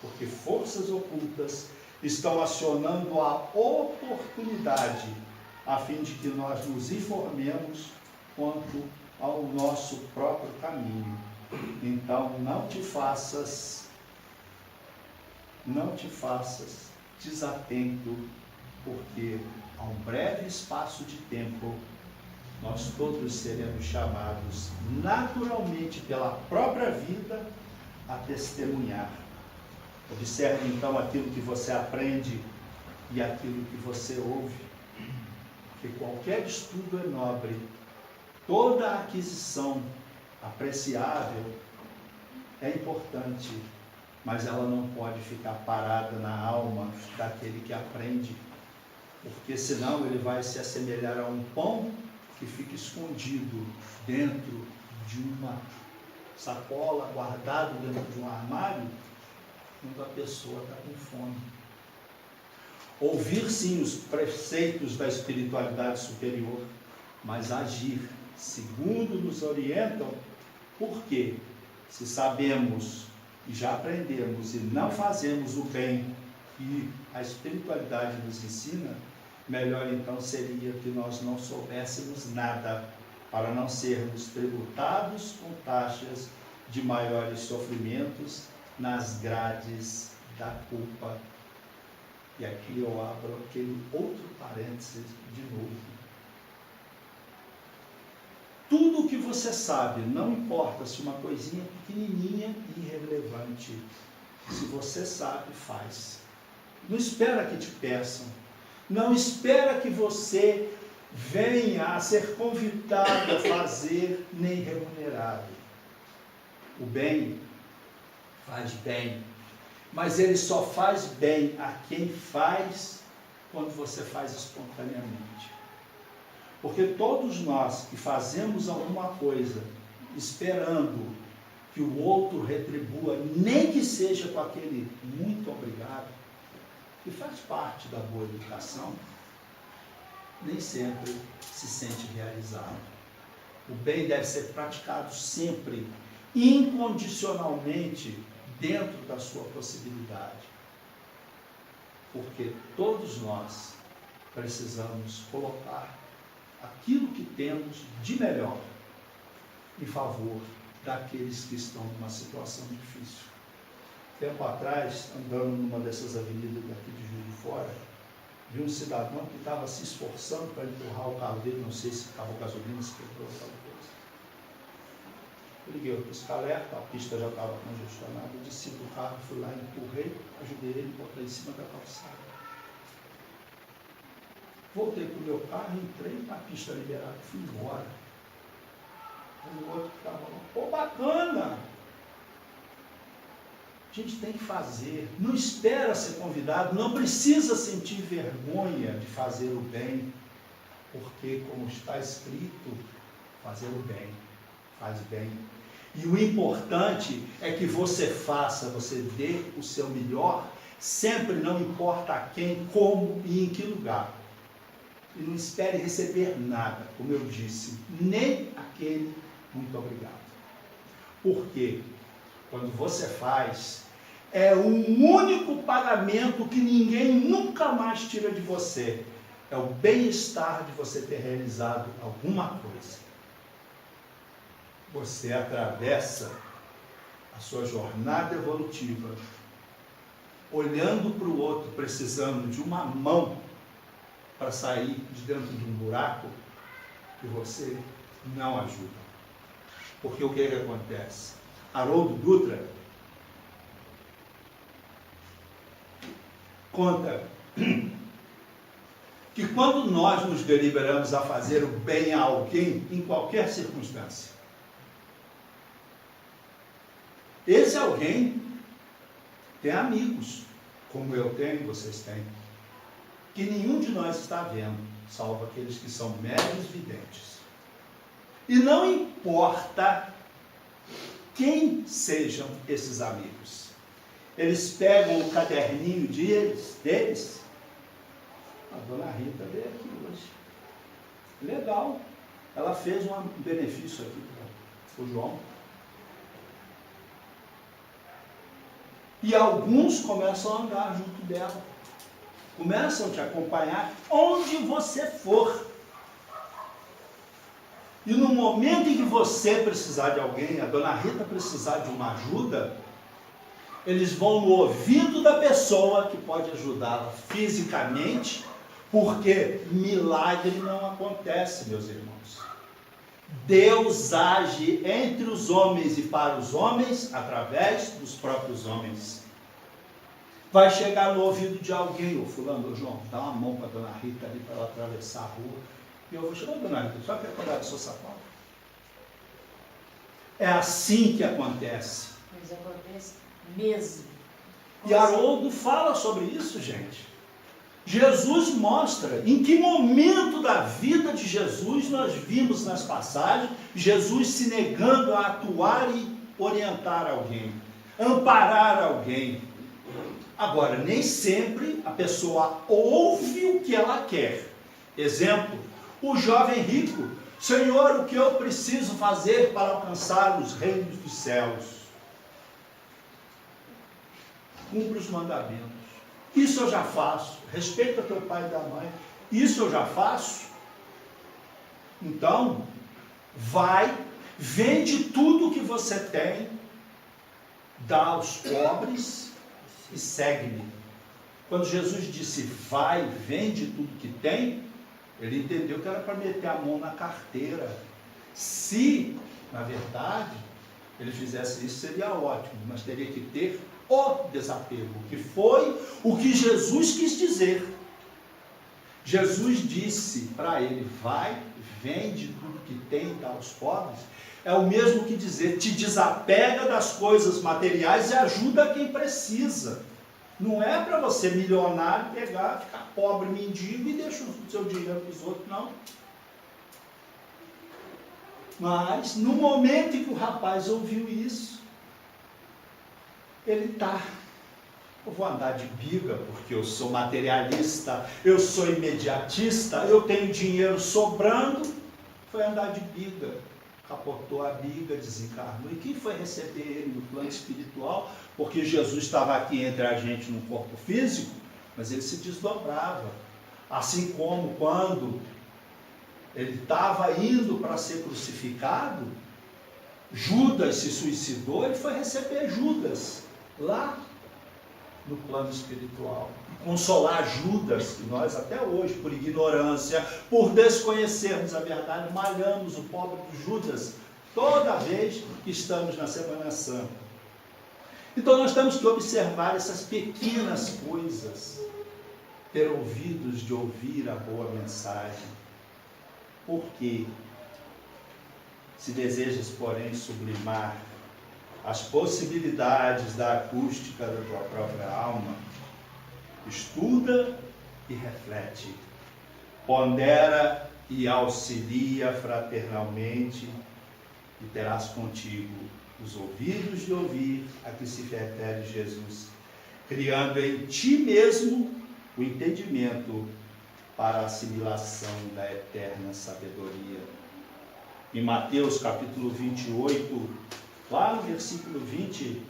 porque forças ocultas estão acionando a oportunidade a fim de que nós nos informemos quanto ao nosso próprio caminho. Então, não te faças desatento, porque a um breve espaço de tempo nós todos seremos chamados naturalmente pela própria vida a testemunhar. Observe então aquilo que você aprende e aquilo que você ouve, que qualquer estudo é nobre, toda aquisição apreciável é importante, mas ela não pode ficar parada na alma daquele que aprende, porque senão ele vai se assemelhar a um pão que fica escondido dentro de uma sacola, guardado dentro de um armário, quando a pessoa está com fome. Ouvir sim os preceitos da espiritualidade superior, mas agir segundo nos orientam, porque se sabemos e já aprendemos e não fazemos o bem que a espiritualidade nos ensina, melhor então seria que nós não soubéssemos nada, para não sermos tributados com taxas de maiores sofrimentos nas grades da culpa. E aqui eu abro aquele outro parênteses de novo. Tudo o que você sabe, não importa se uma coisinha pequenininha e irrelevante, se você sabe, faz. Não espera que te peçam. Não espera que você venha a ser convidado a fazer, nem remunerado. O bem faz bem, mas ele só faz bem a quem faz quando você faz espontaneamente. Porque todos nós que fazemos alguma coisa esperando que o outro retribua, nem que seja com aquele muito obrigado, que faz parte da boa educação, nem sempre se sente realizado. O bem deve ser praticado sempre, incondicionalmente, dentro da sua possibilidade. Porque todos nós precisamos colocar aquilo que temos de melhor em favor daqueles que estão numa situação difícil. Tempo atrás, andando numa dessas avenidas daqui de Juiz de Fora, vi um cidadão que estava se esforçando para empurrar o carro dele, não sei se carro gasolina, se quebrou alguma coisa. Eu liguei o pisca-alerta, a pista já estava congestionada, eu desci do carro, fui lá, empurrei, ajudei ele, botei em cima da calçada. Voltei para o meu carro, entrei na pista liberada, fui embora. O outro que estava lá, pô, bacana! A gente tem que fazer, não espera ser convidado, não precisa sentir vergonha de fazer o bem, porque, como está escrito, fazer o bem, faz bem. E o importante é que você faça, você dê o seu melhor, sempre, não importa a quem, como e em que lugar. E não espere receber nada, como eu disse, nem aquele muito obrigado. Porque quando você faz, é o único pagamento que ninguém nunca mais tira de você. É o bem-estar de você ter realizado alguma coisa. Você atravessa a sua jornada evolutiva, olhando para o outro, precisando de uma mão para sair de dentro de um buraco que você não ajuda. Porque o que acontece? Haroldo Dutra conta que quando nós nos deliberamos a fazer o bem a alguém, em qualquer circunstância, esse alguém tem amigos, como eu tenho, vocês têm, que nenhum de nós está vendo, salvo aqueles que são médios videntes. E não importa quem sejam esses amigos. Eles pegam o caderninho deles. A dona Rita veio aqui hoje. Legal. Ela fez um benefício aqui para o João. E alguns começam a andar junto dela. Começam a te acompanhar onde você for. E no momento em que você precisar de alguém, a dona Rita precisar de uma ajuda, eles vão no ouvido da pessoa que pode ajudá-la fisicamente, porque milagre não acontece, meus irmãos. Deus age entre os homens e para os homens através dos próprios homens. Vai chegar no ouvido de alguém, ô fulano, ô João, dá uma mão para a dona Rita ali para ela atravessar a rua. E eu vou chamar a dona Rita, só quer cuidar do seu sapato. É assim que acontece. Mas acontece mesmo. E Haroldo fala sobre isso, gente. Jesus mostra em que momento da vida de Jesus nós vimos nas passagens Jesus se negando a atuar e orientar alguém, amparar alguém. Agora, nem sempre a pessoa ouve o que ela quer. Exemplo, o jovem rico. Senhor, o que eu preciso fazer para alcançar os reinos dos céus? Cumpre os mandamentos. Isso eu já faço. Respeita teu pai e tua mãe. Isso eu já faço. Então, vai, vende tudo que você tem, dá aos pobres e segue-me. Quando Jesus disse, vai, vende tudo que tem, ele entendeu que era para meter a mão na carteira. Se, na verdade, ele fizesse isso, seria ótimo, mas teria que ter o desapego, que foi o que Jesus quis dizer. Jesus disse para ele, vai, vende tudo que tem, dá aos pobres. É o mesmo que dizer, te desapega das coisas materiais e ajuda quem precisa. Não é para você, milionário, pegar, ficar pobre, mendigo e deixar o seu dinheiro para os outros, não. Mas, no momento em que o rapaz ouviu isso, ele está Eu vou andar de biga porque eu sou materialista, eu sou imediatista, eu tenho dinheiro sobrando. Foi andar de biga, capotou a biga, desencarnou. E quem foi receber ele no plano espiritual? Porque Jesus estava aqui entre a gente no corpo físico, mas ele se desdobrava. Assim como quando ele estava indo para ser crucificado, Judas se suicidou, ele foi receber Judas lá no plano espiritual. Consolar Judas, que nós até hoje, por ignorância, por desconhecermos a verdade, malhamos o pobre de Judas toda vez que estamos na Semana Santa. Então nós temos que observar essas pequenas coisas, ter ouvidos de ouvir a boa mensagem. Por quê? Se desejas, porém, sublimar as possibilidades da acústica da tua própria alma, estuda e reflete, pondera e auxilia fraternalmente, e terás contigo os ouvidos de ouvir a que se refere Jesus, criando em ti mesmo o entendimento para a assimilação da eterna sabedoria. Em Mateus capítulo 28, lá no versículo 20,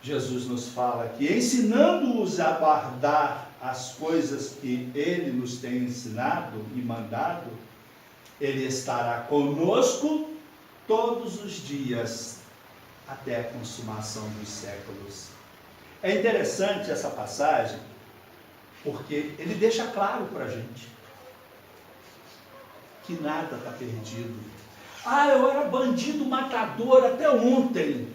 Jesus nos fala que, ensinando-os a guardar as coisas que Ele nos tem ensinado e mandado, Ele estará conosco todos os dias, até a consumação dos séculos. É interessante essa passagem, porque ele deixa claro para a gente que nada está perdido. Eu era bandido matador até ontem.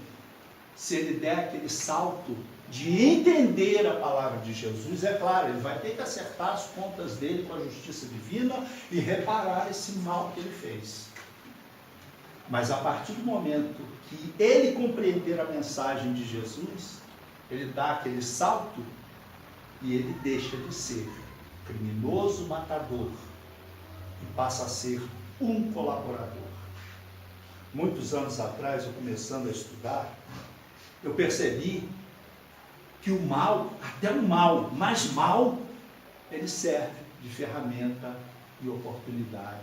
Se ele der aquele salto de entender a palavra de Jesus, é claro, ele vai ter que acertar as contas dele com a justiça divina e reparar esse mal que ele fez. Mas a partir do momento que ele compreender a mensagem de Jesus, ele dá aquele salto e ele deixa de ser criminoso matador e passa a ser um colaborador. Muitos anos atrás, eu começando a estudar, eu percebi que o mal, até o mal, mais mal, ele serve de ferramenta e oportunidade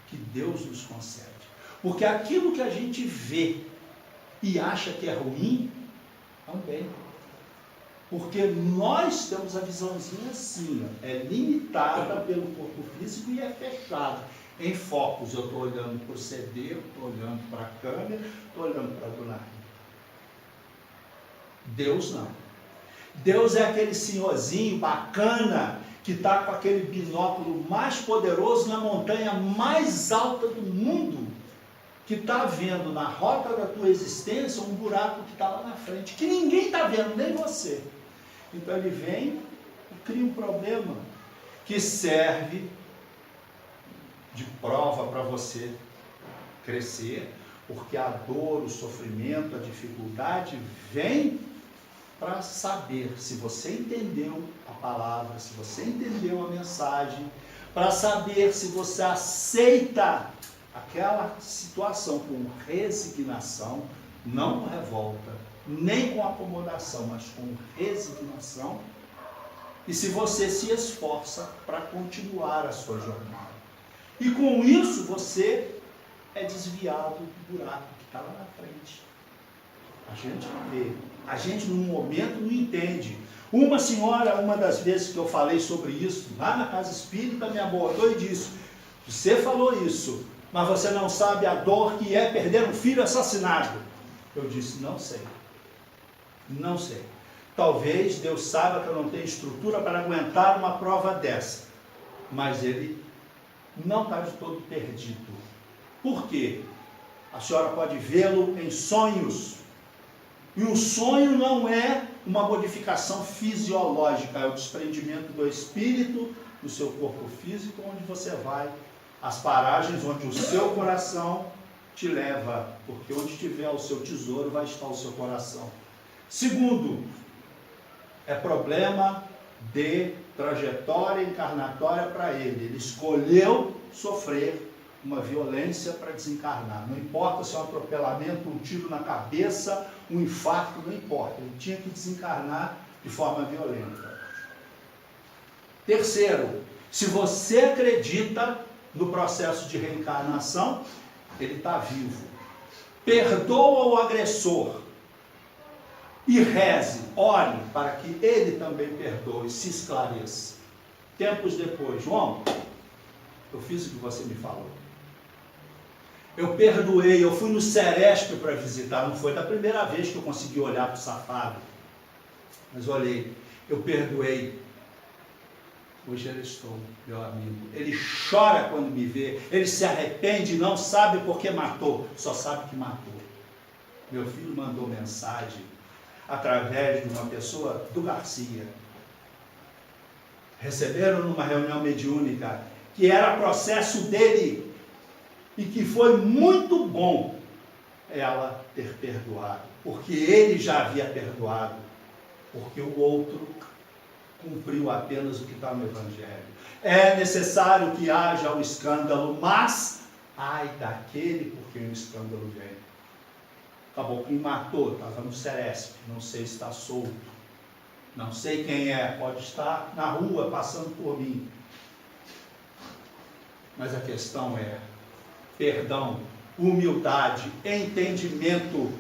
que Deus nos concede. Porque aquilo que a gente vê e acha que é ruim, é um bem. Porque nós temos a visãozinha assim, é limitada pelo corpo físico e é fechada. Em focos, eu estou olhando para o CD, estou olhando para a câmera, estou olhando para a Dona Rita. Deus não. Deus é aquele senhorzinho bacana que está com aquele binóculo mais poderoso na montanha mais alta do mundo, que está vendo na rota da tua existência um buraco que está lá na frente, que ninguém está vendo, nem você. Então ele vem e cria um problema que serve de prova para você crescer, porque a dor, o sofrimento, a dificuldade vem para saber se você entendeu a palavra, se você entendeu a mensagem, para saber se você aceita aquela situação com resignação, não com revolta, nem com acomodação, mas com resignação, e se você se esforça para continuar a sua jornada. E com isso você é desviado do buraco que está lá na frente. A gente não vê, a gente num momento não entende. Uma senhora, uma das vezes que eu falei sobre isso, lá na casa espírita, me abordou e disse: você falou isso, mas você não sabe a dor que é perder um filho assassinado. Eu disse: não sei. Não sei. Talvez Deus saiba que eu não tenho estrutura para aguentar uma prova dessa. Mas Ele não está de todo perdido. Por quê? A senhora pode vê-lo em sonhos. E o sonho não é uma modificação fisiológica, é o desprendimento do espírito do seu corpo físico, onde você vai, as paragens onde o seu coração te leva, porque onde tiver o seu tesouro vai estar o seu coração. Segundo, é problema de trajetória encarnatória para ele. Ele escolheu sofrer uma violência para desencarnar. Não importa se é um atropelamento, um tiro na cabeça, um infarto, não importa, ele tinha que desencarnar de forma violenta. Terceiro, se você acredita no processo de reencarnação, ele está vivo. Perdoa o agressor e reze, ore para que ele também perdoe, se esclareça. Tempos depois, João, eu fiz o que você me falou. Eu perdoei, eu fui no Seresp para visitar, não foi da primeira vez que eu consegui olhar para o safado, mas olhei, eu perdoei. Hoje ele estou, meu amigo. Ele chora quando me vê, ele se arrepende, não sabe por que matou, só sabe que matou. Meu filho mandou mensagem através de uma pessoa do Garcia. Receberam numa reunião mediúnica que era processo dele e que foi muito bom ela ter perdoado, porque ele já havia perdoado, porque o outro cumpriu apenas o que está no Evangelho. É necessário que haja um escândalo, mas ai daquele por quem o escândalo vem. Acabou que me matou, estava no Seresp, não sei se está solto, não sei quem é, pode estar na rua passando por mim. Mas a questão é perdão, humildade, entendimento.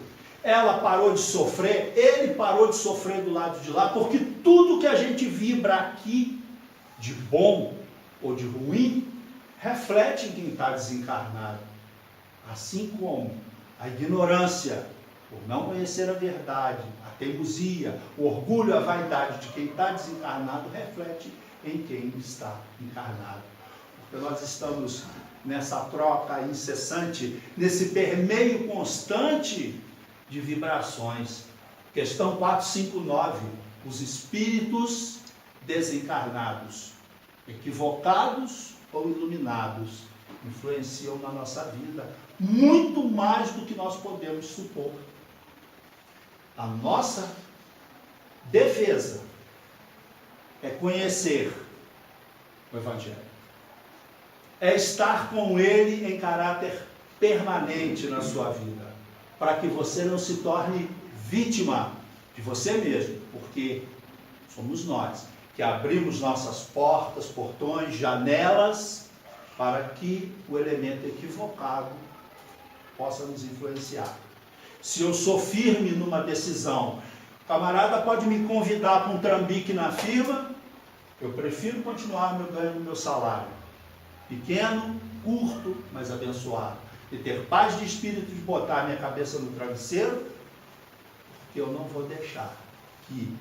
Ela parou de sofrer, ele parou de sofrer do lado de lá, porque tudo que a gente vibra aqui, de bom ou de ruim, reflete em quem está desencarnado. Assim como a ignorância, por não conhecer a verdade, a teimosia, o orgulho, a vaidade de quem está desencarnado, reflete em quem está encarnado. Porque nós estamos nessa troca incessante, nesse permeio constante de vibrações. Questão 459, os espíritos desencarnados, equivocados ou iluminados, influenciam na nossa vida muito mais do que nós podemos supor. A nossa defesa é conhecer o Evangelho, é estar com ele em caráter permanente na sua vida, para que você não se torne vítima de você mesmo, porque somos nós que abrimos nossas portas, portões, janelas, para que o elemento equivocado possa nos influenciar. Se eu sou firme numa decisão, o camarada pode me convidar para um trambique na firma, eu prefiro continuar ganhando meu salário. Pequeno, curto, mas abençoado. E ter paz de espírito de botar minha cabeça no travesseiro, porque eu não vou deixar que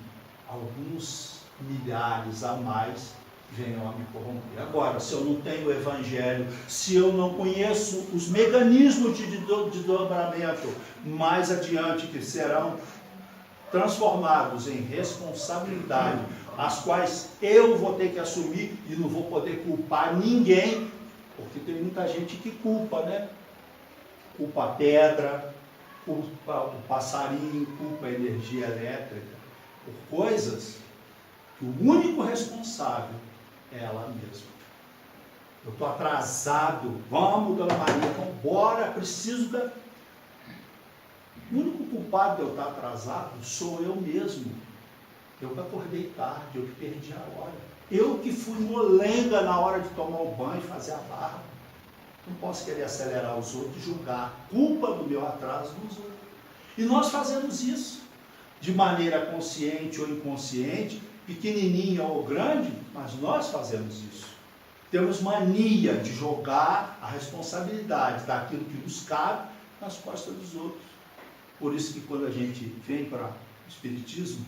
alguns milhares a mais venham a me corromper. Agora, se eu não tenho o Evangelho, se eu não conheço os mecanismos de desdobramento mais adiante que serão transformados em responsabilidade, as quais eu vou ter que assumir e não vou poder culpar ninguém, porque tem muita gente que culpa, né? Culpa a pedra, culpa o passarinho, culpa a energia elétrica, por coisas que o único responsável é ela mesma. Eu estou atrasado, vamos, dona Maria, vamos embora, preciso da... O único culpado de eu estar atrasado sou eu mesmo. Eu que acordei tarde, eu que perdi a hora. Eu que fui molenga na hora de tomar o banho e fazer a barra. Não posso querer acelerar os outros e julgar a culpa do meu atraso nos outros. E nós fazemos isso de maneira consciente ou inconsciente, pequenininha ou grande, mas nós fazemos isso. Temos mania de jogar a responsabilidade daquilo que nos cabe nas costas dos outros. Por isso que quando a gente vem para o Espiritismo,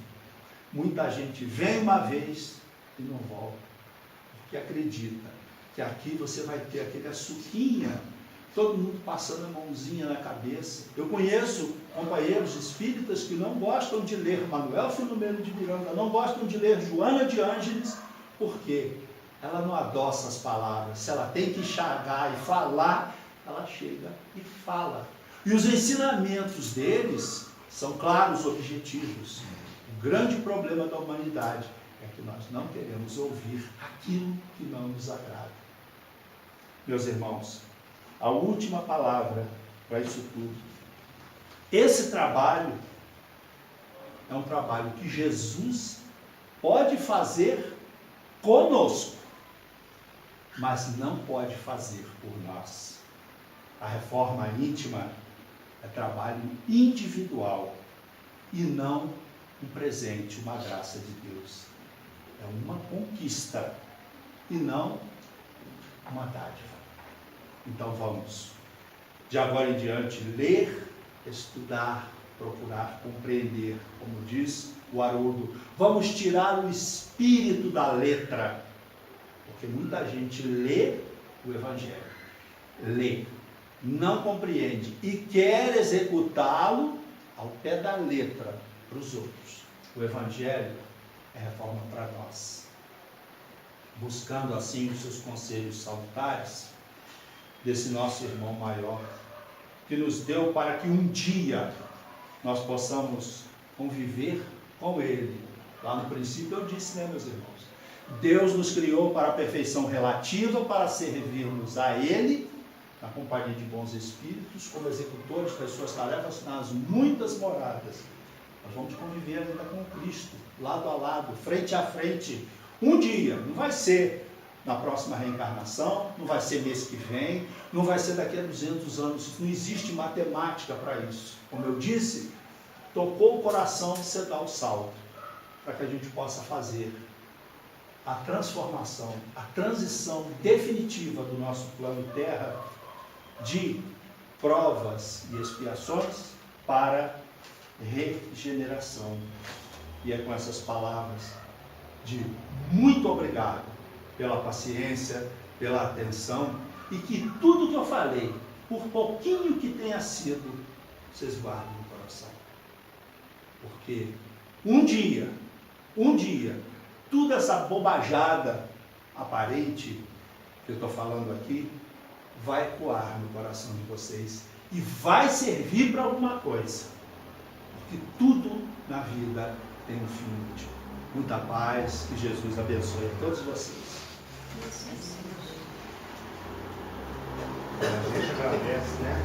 muita gente vem uma vez e não volta, porque acredita que aqui você vai ter aquele açuquinha, todo mundo passando a mãozinha na cabeça. Eu conheço companheiros espíritas que não gostam de ler Manuel Filomeno de Miranda, não gostam de ler Joana de Ângeles, porque ela não adoça as palavras. Se ela tem que enxergar e falar, ela chega e fala. E os ensinamentos deles são claros, objetivos. O grande problema da humanidade é que nós não queremos ouvir aquilo que não nos agrada. Meus irmãos, a última palavra para isso tudo. Esse trabalho é um trabalho que Jesus pode fazer conosco, mas não pode fazer por nós. A reforma íntima é trabalho individual e não um presente, uma graça de Deus. É uma conquista e não uma dádiva. Então vamos, de agora em diante, ler, estudar, procurar compreender, como diz o Haroldo. Vamos tirar o espírito da letra, porque muita gente lê o Evangelho, lê, não compreende e quer executá-lo ao pé da letra para os outros. O Evangelho é reforma para nós. Buscando assim os seus conselhos salutares desse nosso irmão maior, que nos deu para que um dia nós possamos conviver com ele. Lá no princípio eu disse, né, meus irmãos? Deus nos criou para a perfeição relativa, para servirmos a ele, na companhia de bons espíritos, como executores das suas tarefas nas muitas moradas. Nós vamos conviver ainda com Cristo, lado a lado, frente a frente. Um dia, não vai ser na próxima reencarnação, não vai ser mês que vem, não vai ser daqui a 200 anos, não existe matemática para isso. Como eu disse, tocou o coração, você dá o salto, para que a gente possa fazer a transformação, a transição definitiva do nosso plano Terra de provas e expiações para regeneração. E é com essas palavras de muito obrigado pela paciência, pela atenção, e que tudo que eu falei, por pouquinho que tenha sido, vocês guardem no coração. Porque um dia, toda essa bobajada aparente que eu estou falando aqui, vai ecoar no coração de vocês e vai servir para alguma coisa. Porque tudo na vida tem um fim útil. Muita paz, que Jesus abençoe todos vocês. A gente agradece, né,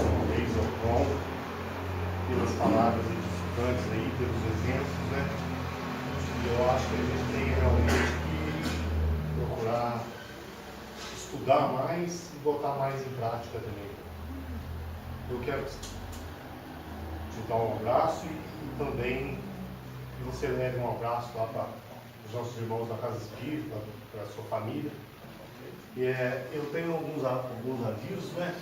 uma vez ao Tom, pelas palavras edificantes aí, pelos exemplos, né? E eu acho que a gente tem realmente que procurar estudar mais e botar mais em prática também. Eu quero te dar um abraço e também que você leve um abraço lá para os nossos irmãos da Casa Espírita, para a sua família. Eu tenho alguns avisos, né?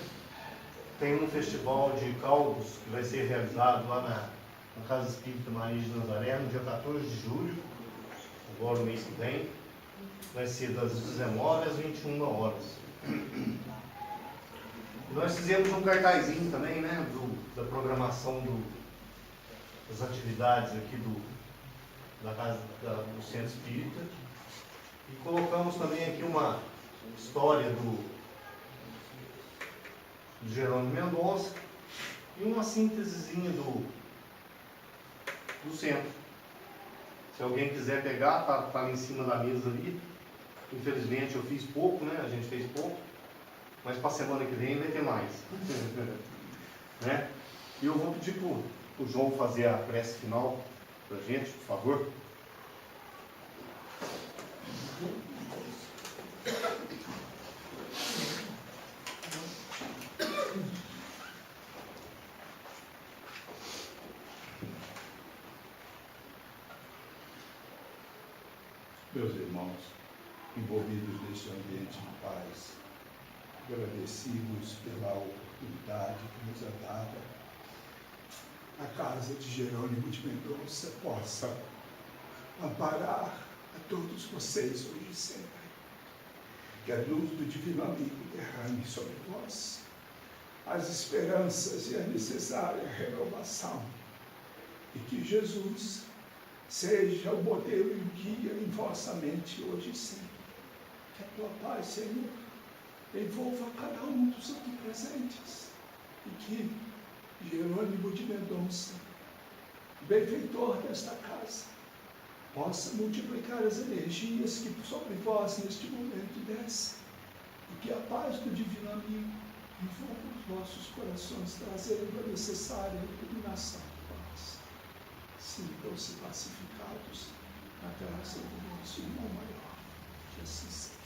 Tem um festival de caldos que vai ser realizado lá na Casa Espírita Maria de Nazaré, no dia 14 de julho, agora no mês que vem. Vai ser das 19 às 21 horas. Nós fizemos um cartazinho também, né? Da programação das atividades aqui da Casa do Centro Espírita. E colocamos também aqui uma história do Jerônimo Mendonça e uma síntesezinha do centro. Se alguém quiser pegar, tá ali em cima da mesa ali. Infelizmente eu fiz pouco, né? A gente fez pouco. Mas para a semana que vem vai ter mais. Né? E eu vou pedir para o João fazer a prece final para a gente, por favor. Meus irmãos, envolvidos neste ambiente de paz, agradecidos pela oportunidade que nos é dada, a casa de Jerônimo de Mendonça possa amparar a todos vocês hoje e sempre. Que a luz do Divino Amigo derrame sobre vós as esperanças e a necessária renovação, e que Jesus seja o modelo e o guia em vossa mente hoje e sempre. Que a tua paz, Senhor, envolva cada um dos aqui presentes, e que Jerônimo de Mendonça, benfeitor desta casa, possa multiplicar as energias que sobre vós neste momento descem, e que a paz do Divino Amigo envolva os vossos corações, trazendo a necessária iluminação de paz. sintam-se pacificados na graça do nosso irmão maior. Que assim seja.